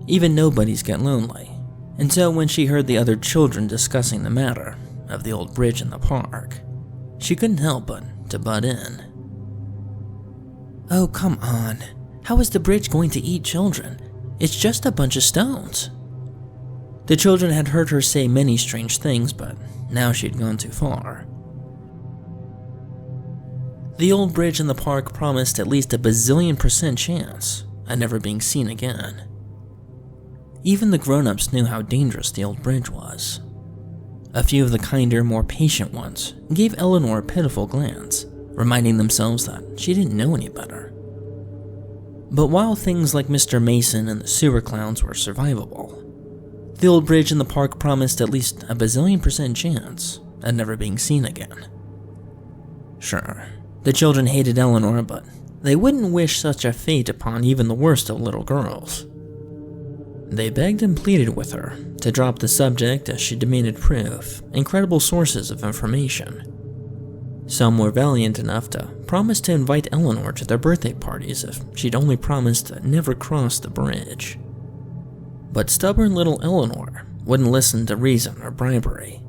even nobodies get lonely, and so when she heard the other children discussing the matter of the old bridge in the park, she couldn't help but to butt in. "Oh, come on. How is the bridge going to eat children? It's just a bunch of stones." The children had heard her say many strange things, but now she'd gone too far. The old bridge in the park promised at least a bazillion% chance at never being seen again. Even the grown-ups knew how dangerous the old bridge was. A few of the kinder, more patient ones gave Eleanor a pitiful glance, reminding themselves that she didn't know any better. But while things like Mr. Mason and the sewer clowns were survivable, the old bridge in the park promised at least a bazillion% chance at never being seen again. Sure, the children hated Eleanor, but they wouldn't wish such a fate upon even the worst of little girls. They begged and pleaded with her to drop the subject as she demanded proof and credible sources of information. Some were valiant enough to promise to invite Eleanor to their birthday parties if she'd only promised to never cross the bridge. But stubborn little Eleanor wouldn't listen to reason or bribery.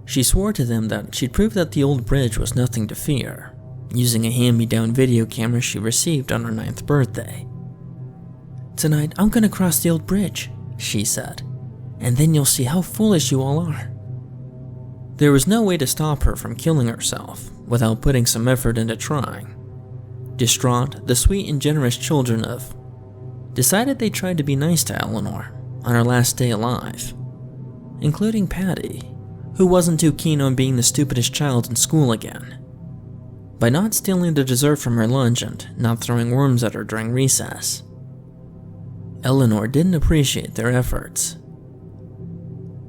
She swore to them that she'd prove that the old bridge was nothing to fear, using a hand-me-down video camera she received on her 9th birthday. "Tonight, I'm gonna cross the old bridge," she said, "and then you'll see how foolish you all are." There was no way to stop her from killing herself without putting some effort into trying. Distraught, the sweet and generous children of decided they tried to be nice to Eleanor on her last day alive, including Patty, who wasn't too keen on being the stupidest child in school again. By not stealing the dessert from her lunch and not throwing worms at her during recess, Eleanor didn't appreciate their efforts.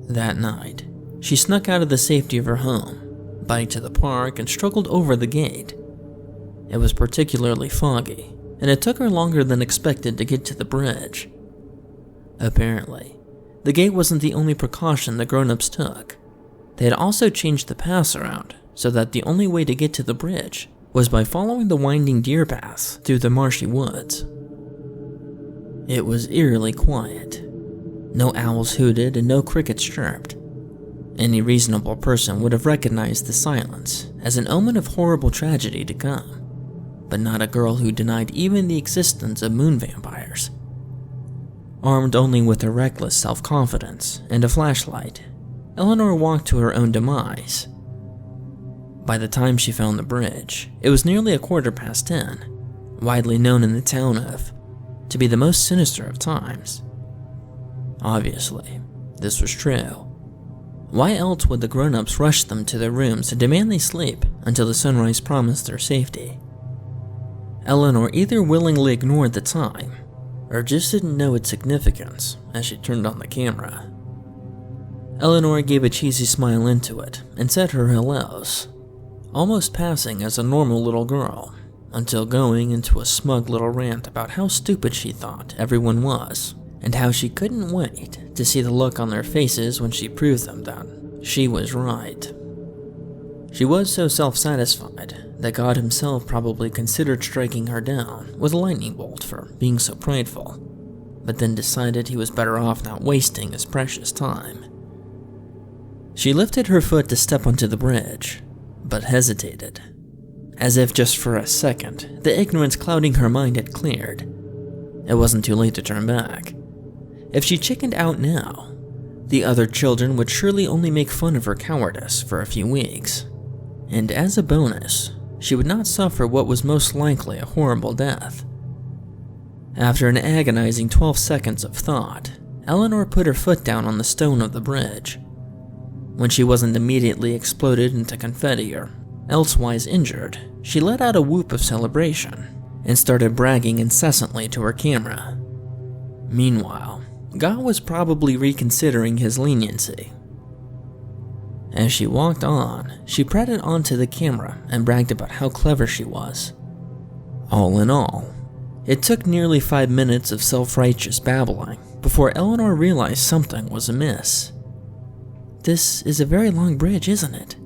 That night, she snuck out of the safety of her home, biked to the park, and struggled over the gate. It was particularly foggy, and it took her longer than expected to get to the bridge. Apparently, the gate wasn't the only precaution the grown-ups took. They had also changed the paths around so that the only way to get to the bridge was by following the winding deer paths through the marshy woods. It was eerily quiet. No owls hooted and no crickets chirped. Any reasonable person would have recognized the silence as an omen of horrible tragedy to come, but not a girl who denied even the existence of moon vampires. Armed only with her reckless self-confidence and a flashlight, Eleanor walked to her own demise. By the time she found the bridge, it was nearly 10:15, widely known in the town to be the most sinister of times. Obviously, this was true. Why else would the grown-ups rush them to their rooms to demand they sleep until the sunrise promised their safety? Eleanor either willingly ignored the time, or just didn't know its significance as she turned on the camera. Eleanor gave a cheesy smile into it and said her hellos, almost passing as a normal little girl, until going into a smug little rant about how stupid she thought everyone was, and how she couldn't wait to see the look on their faces when she proved them that she was right. She was so self-satisfied that God himself probably considered striking her down with a lightning bolt for being so prideful, but then decided he was better off not wasting his precious time. She lifted her foot to step onto the bridge, but hesitated, as if just for a second the ignorance clouding her mind had cleared. It wasn't too late to turn back. If she chickened out now, the other children would surely only make fun of her cowardice for a few weeks, and as a bonus, she would not suffer what was most likely a horrible death. After an agonizing 12 seconds of thought, Eleanor put her foot down on the stone of the bridge. When she wasn't immediately exploded into confetti or elsewise injured, she let out a whoop of celebration and started bragging incessantly to her camera. Meanwhile, God was probably reconsidering his leniency. As she walked on, she prated onto the camera and bragged about how clever she was. All in all, it took nearly 5 minutes of self-righteous babbling before Eleanor realized something was amiss. "This is a very long bridge, isn't it?"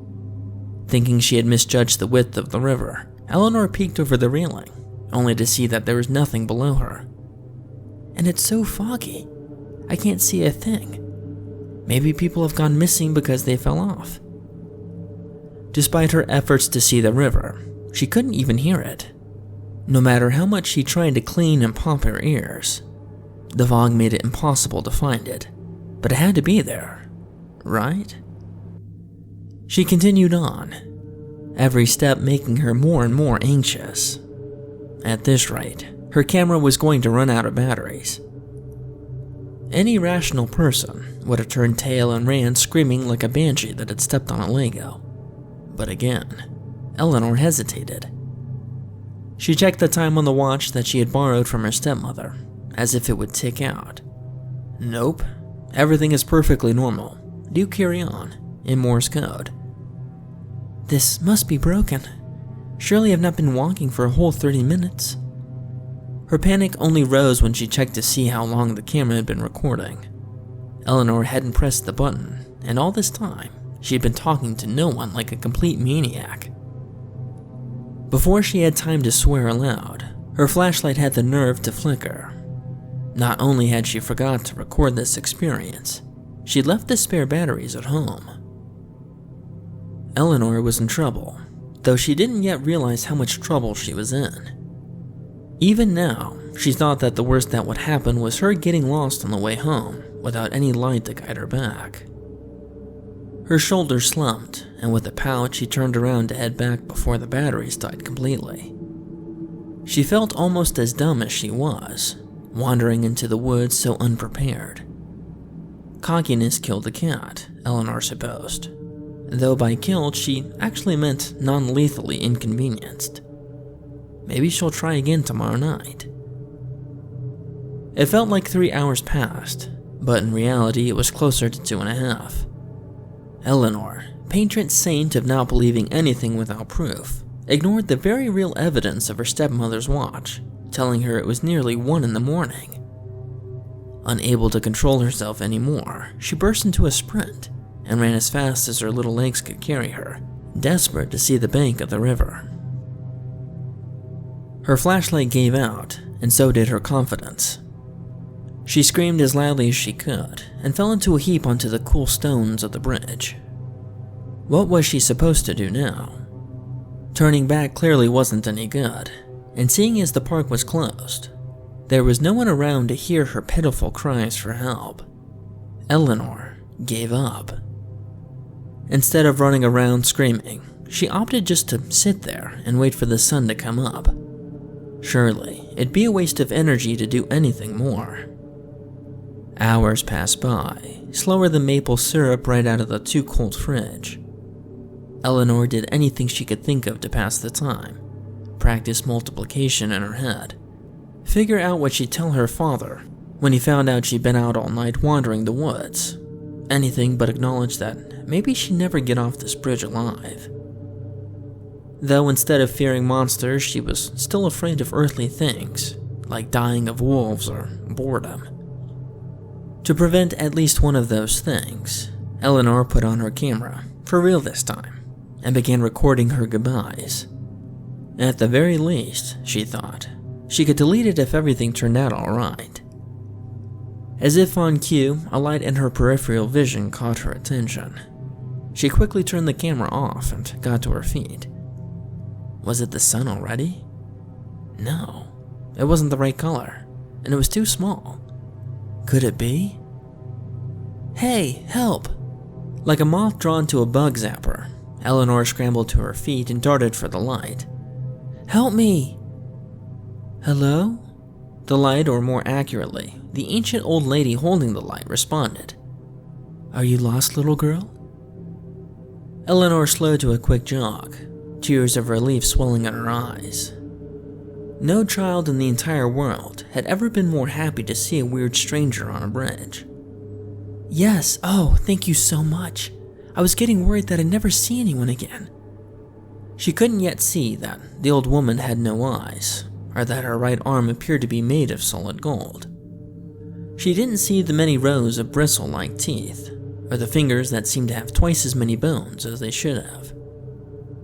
Thinking she had misjudged the width of the river, Eleanor peeked over the railing, only to see that there was nothing below her. "And it's so foggy. I can't see a thing. Maybe people have gone missing because they fell off." Despite her efforts to see the river, she couldn't even hear it. No matter how much she tried to clean and pop her ears, the fog made it impossible to find it, but it had to be there, right? She continued on, every step making her more and more anxious. At this rate, her camera was going to run out of batteries. Any rational person would have turned tail and ran screaming like a banshee that had stepped on a Lego. But again, Eleanor hesitated. She checked the time on the watch that she had borrowed from her stepmother, as if it would tick out. Nope, everything is perfectly normal. Do carry on, in Morse code. This must be broken. Surely I've not been walking for a whole 30 minutes. Her panic only rose when she checked to see how long the camera had been recording. Eleanor hadn't pressed the button, and all this time, she had been talking to no one like a complete maniac. Before she had time to swear aloud, her flashlight had the nerve to flicker. Not only had she forgot to record this experience, she'd left the spare batteries at home. Eleanor was in trouble, though she didn't yet realize how much trouble she was in. Even now, she thought that the worst that would happen was her getting lost on the way home without any light to guide her back. Her shoulders slumped, and with a pout, she turned around to head back before the batteries died completely. She felt almost as dumb as she was, wandering into the woods so unprepared. Cockiness killed the cat, Eleanor supposed, though by killed she actually meant non-lethally inconvenienced. Maybe she'll try again tomorrow night. It felt like 3 hours passed, but in reality it was closer to 2.5. Eleanor, patron saint of not believing anything without proof, ignored the very real evidence of her stepmother's watch, telling her it was nearly 1 in the morning. Unable to control herself anymore, she burst into a sprint and ran as fast as her little legs could carry her, desperate to see the bank of the river. Her flashlight gave out, and so did her confidence. She screamed as loudly as she could and fell into a heap onto the cool stones of the bridge. What was she supposed to do now? Turning back clearly wasn't any good, and seeing as the park was closed, there was no one around to hear her pitiful cries for help. Eleanor gave up. Instead of running around screaming, she opted just to sit there and wait for the sun to come up. Surely, it'd be a waste of energy to do anything more. Hours passed by, slower than maple syrup right out of the too-cold fridge. Eleanor did anything she could think of to pass the time, practice multiplication in her head, figure out what she'd tell her father when he found out she'd been out all night wandering the woods, anything but acknowledge that maybe she'd never get off this bridge alive. Though instead of fearing monsters, she was still afraid of earthly things, like dying of wolves or boredom. To prevent at least one of those things, Eleanor put on her camera, for real this time, and began recording her goodbyes. At the very least, she thought, she could delete it if everything turned out alright. As if on cue, a light in her peripheral vision caught her attention. She quickly turned the camera off and got to her feet. Was it the sun already? No, it wasn't the right color, and it was too small. Could it be? Hey, help! Like a moth drawn to a bug zapper, Eleanor scrambled to her feet and darted for the light. Help me! Hello? The light, or more accurately, the ancient old lady holding the light, responded. Are you lost, little girl? Eleanor slowed to a quick jog, tears of relief swelling in her eyes. No child in the entire world had ever been more happy to see a weird stranger on a bridge. Yes, oh, thank you so much. I was getting worried that I'd never see anyone again. She couldn't yet see that the old woman had no eyes, or that her right arm appeared to be made of solid gold. She didn't see the many rows of bristle-like teeth, or the fingers that seemed to have twice as many bones as they should have.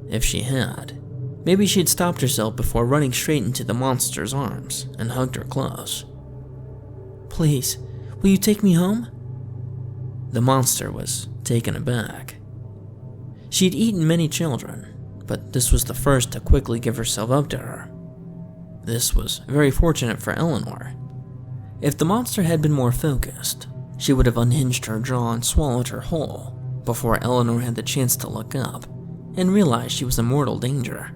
If she had, maybe she'd stopped herself before running straight into the monster's arms and hugged her close. Please, will you take me home? The monster was taken aback. She'd eaten many children, but this was the first to quickly give herself up to her. This was very fortunate for Eleanor. If the monster had been more focused, she would have unhinged her jaw and swallowed her whole before Eleanor had the chance to look up and realize she was in mortal danger.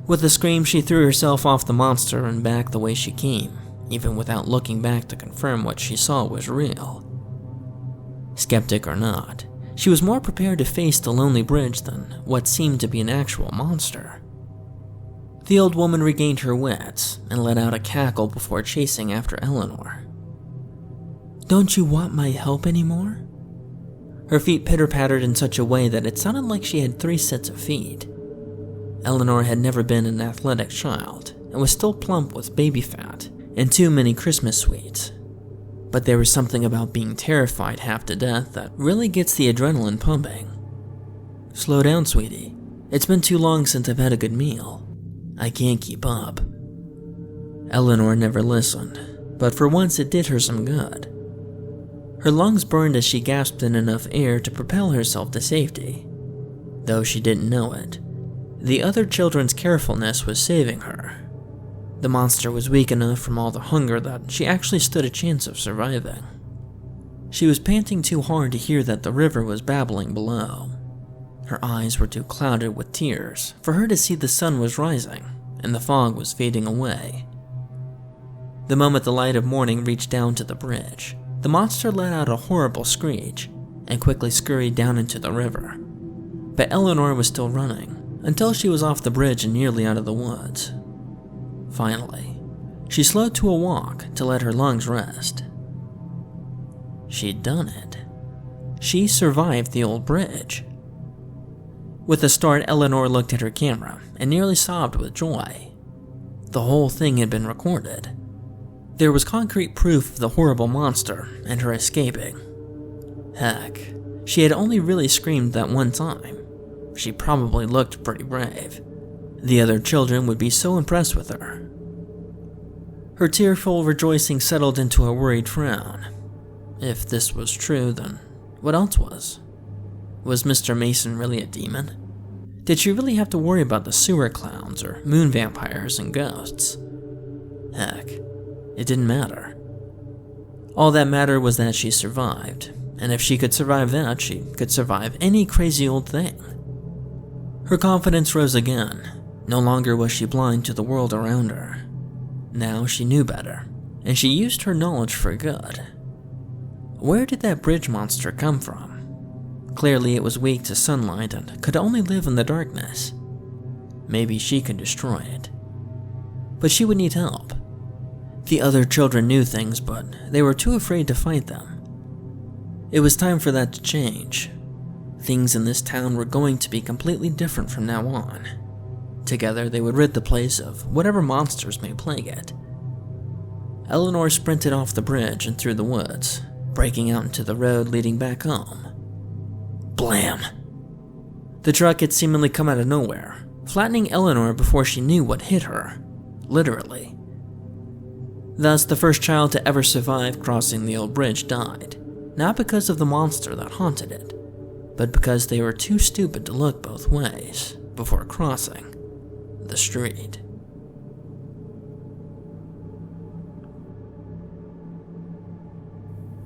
With a scream, she threw herself off the monster and back the way she came, even without looking back to confirm what she saw was real. Skeptic or not, she was more prepared to face the lonely bridge than what seemed to be an actual monster. The old woman regained her wits and let out a cackle before chasing after Eleanor. "Don't you want my help anymore?" Her feet pitter-pattered in such a way that it sounded like she had 3 sets of feet. Eleanor had never been an athletic child and was still plump with baby fat and too many Christmas sweets. But there was something about being terrified half to death that really gets the adrenaline pumping. "Slow down, sweetie. It's been too long since I've had a good meal. I can't keep up." Eleanor never listened, but for once it did her some good. Her lungs burned as she gasped in enough air to propel herself to safety. Though she didn't know it, the other children's carefulness was saving her. The monster was weak enough from all the hunger that she actually stood a chance of surviving. She was panting too hard to hear that the river was babbling below. Her eyes were too clouded with tears for her to see the sun was rising and the fog was fading away. The moment the light of morning reached down to the bridge, the monster let out a horrible screech and quickly scurried down into the river. But Eleanor was still running until she was off the bridge and nearly out of the woods. Finally, she slowed to a walk to let her lungs rest. She'd done it. She survived the old bridge. With a start, Eleanor looked at her camera and nearly sobbed with joy. The whole thing had been recorded. There was concrete proof of the horrible monster and her escaping. Heck, she had only really screamed that one time. She probably looked pretty brave. The other children would be so impressed with her. Her tearful rejoicing settled into a worried frown. If this was true, then what else was? Was Mr. Mason really a demon? Did she really have to worry about the sewer clowns or moon vampires and ghosts? Heck, it didn't matter. All that mattered was that she survived, and if she could survive that, she could survive any crazy old thing. Her confidence rose again. No longer was she blind to the world around her. Now she knew better, and she used her knowledge for good. Where did that bridge monster come from? Clearly it was weak to sunlight and could only live in the darkness. Maybe she could destroy it. But she would need help. The other children knew things, but they were too afraid to fight them. It was time for that to change. Things in this town were going to be completely different from now on. Together, they would rid the place of whatever monsters may plague it. Eleanor sprinted off the bridge and through the woods, breaking out into the road leading back home. Blam! The truck had seemingly come out of nowhere, flattening Eleanor before she knew what hit her, literally. Thus, the first child to ever survive crossing the old bridge died, not because of the monster that haunted it, but because they were too stupid to look both ways before crossing the street.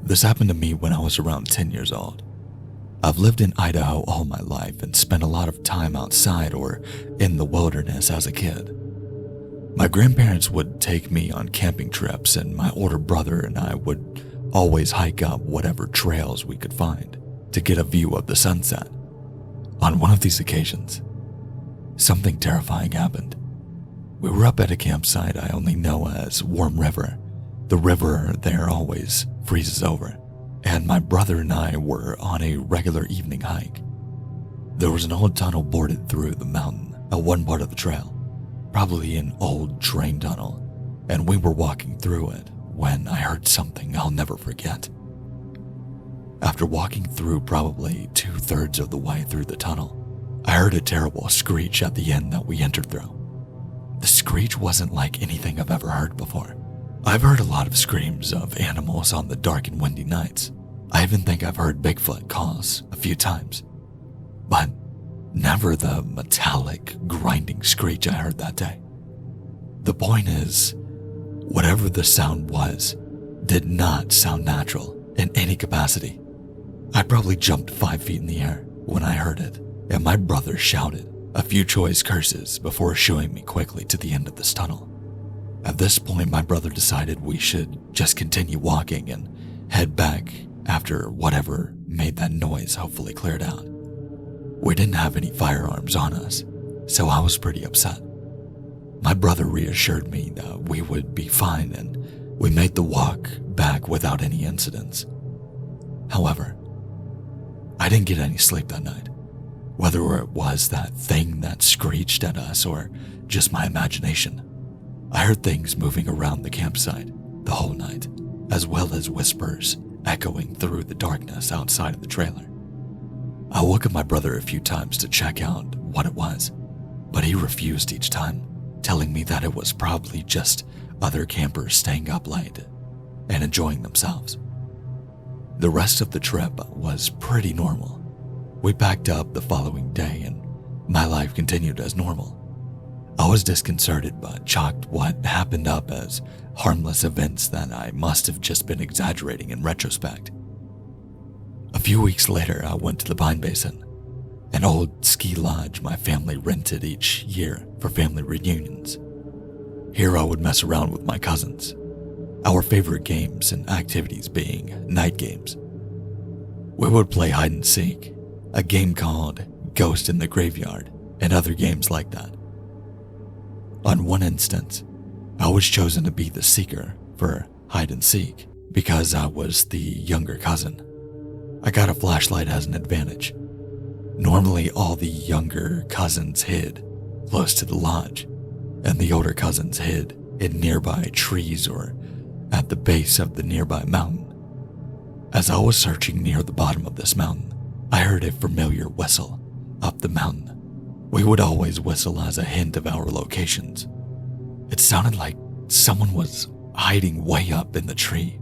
This happened to me when I was around 10 years old. I've lived in Idaho all my life and spent a lot of time outside or in the wilderness as a kid. My grandparents would take me on camping trips, and my older brother and I would always hike up whatever trails we could find to get a view of the sunset. On one of these occasions, something terrifying happened. We were up at a campsite I only know as Warm River. The river there always freezes over, and my brother and I were on a regular evening hike. There was an old tunnel boarded through the mountain at one part of the trail, probably an old train tunnel, and we were walking through it when I heard something I'll never forget. After walking through probably 2/3 of the way through the tunnel, I heard a terrible screech at the end that we entered through. The screech wasn't like anything I've ever heard before. I've heard a lot of screams of animals on the dark and windy nights. I even think I've heard Bigfoot calls a few times, but never the metallic, grinding screech I heard that day. The point is, whatever the sound was, did not sound natural in any capacity. I probably jumped 5 feet in the air when I heard it, and my brother shouted a few choice curses before shooing me quickly to the end of this tunnel. At this point, my brother decided we should just continue walking and head back after whatever made that noise hopefully cleared out. We didn't have any firearms on us, so I was pretty upset. My brother reassured me that we would be fine, and we made the walk back without any incidents. However, I didn't get any sleep that night, whether it was that thing that screeched at us or just my imagination. I heard things moving around the campsite the whole night, as well as whispers echoing through the darkness outside of the trailer. I woke up my brother a few times to check out what it was, but he refused each time, telling me that it was probably just other campers staying up late and enjoying themselves. The rest of the trip was pretty normal. We packed up the following day and my life continued as normal. I was disconcerted but chalked what happened up as harmless events that I must have just been exaggerating in retrospect. A few weeks later, I went to the Pine Basin, an old ski lodge my family rented each year for family reunions. Here I would mess around with my cousins, our favorite games and activities being night games. We would play hide and seek, a game called Ghost in the Graveyard, and other games like that. On one instance, I was chosen to be the seeker for hide and seek because I was the younger cousin. I got a flashlight as an advantage. Normally, all the younger cousins hid close to the lodge, and the older cousins hid in nearby trees or at the base of the nearby mountain. As I was searching near the bottom of this mountain, I heard a familiar whistle up the mountain. We would always whistle as a hint of our locations. It sounded like someone was hiding way up in the tree,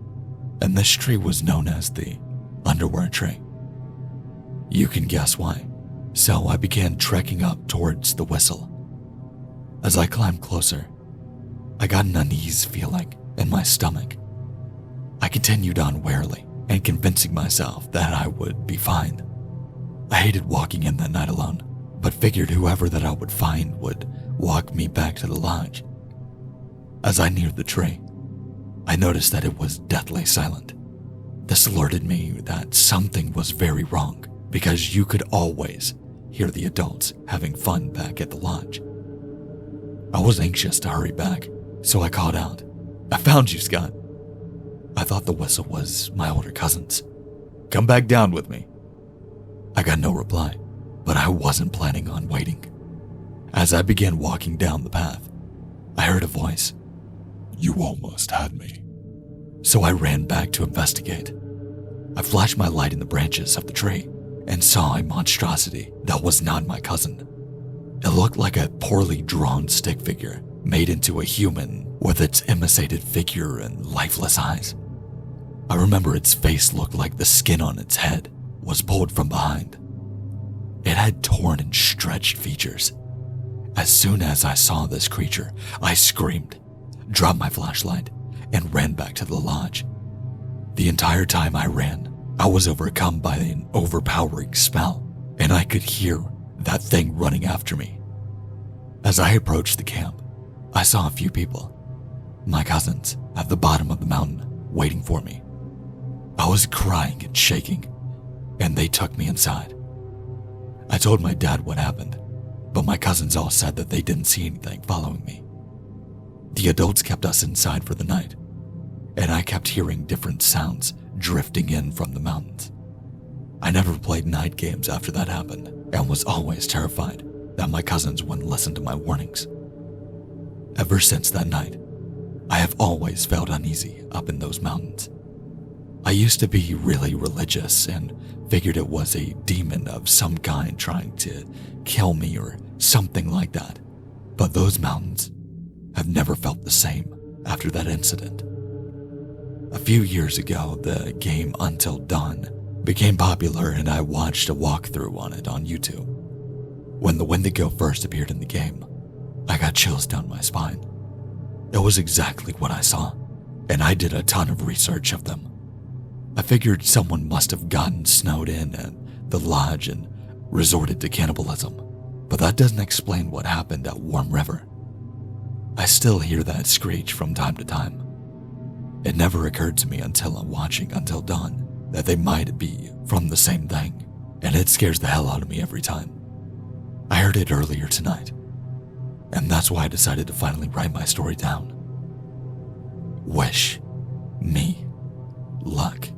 and this tree was known as the underwear tree. You can guess why. So I began trekking up towards the whistle. As I climbed closer, I got an unease feeling in my stomach. I continued on warily and convincing myself that I would be fine. I hated walking in that night alone, but figured whoever that I would find would walk me back to the lodge. As I neared the tree, I noticed that it was deathly silent. This alerted me that something was very wrong because you could always hear the adults having fun back at the lodge. I was anxious to hurry back, so I called out, "I found you, Scott." I thought the whistle was my older cousin's. "Come back down with me." I got no reply, but I wasn't planning on waiting. As I began walking down the path, I heard a voice. "You almost had me." So I ran back to investigate. I flashed my light in the branches of the tree and saw a monstrosity that was not my cousin. It looked like a poorly drawn stick figure made into a human with its emaciated figure and lifeless eyes. I remember its face looked like the skin on its head was pulled from behind. It had torn and stretched features. As soon as I saw this creature, I screamed, dropped my flashlight, and ran back to the lodge. The entire time I ran, I was overcome by an overpowering smell, and I could hear that thing running after me. As I approached the camp, I saw a few people, my cousins, at the bottom of the mountain, waiting for me. I was crying and shaking, and they took me inside. I told my dad what happened, but my cousins all said that they didn't see anything following me. The adults kept us inside for the night, and I kept hearing different sounds drifting in from the mountains. I never played night games after that happened, and was always terrified that my cousins wouldn't listen to my warnings. Ever since that night, I have always felt uneasy up in those mountains. I used to be really religious and figured it was a demon of some kind trying to kill me or something like that, but those mountains have never felt the same after that incident. A few years ago, the game Until Dawn became popular and I watched a walkthrough on it on YouTube. When the Wendigo first appeared in the game, I got chills down my spine. It was exactly what I saw, and I did a ton of research of them. I figured someone must have gotten snowed in at the lodge and resorted to cannibalism, but that doesn't explain what happened at Warm River. I still hear that screech from time to time. It never occurred to me until I'm watching Until Dawn that they might be from the same thing, and it scares the hell out of me every time. I heard it earlier tonight. And that's why I decided to finally write my story down. Wish me luck.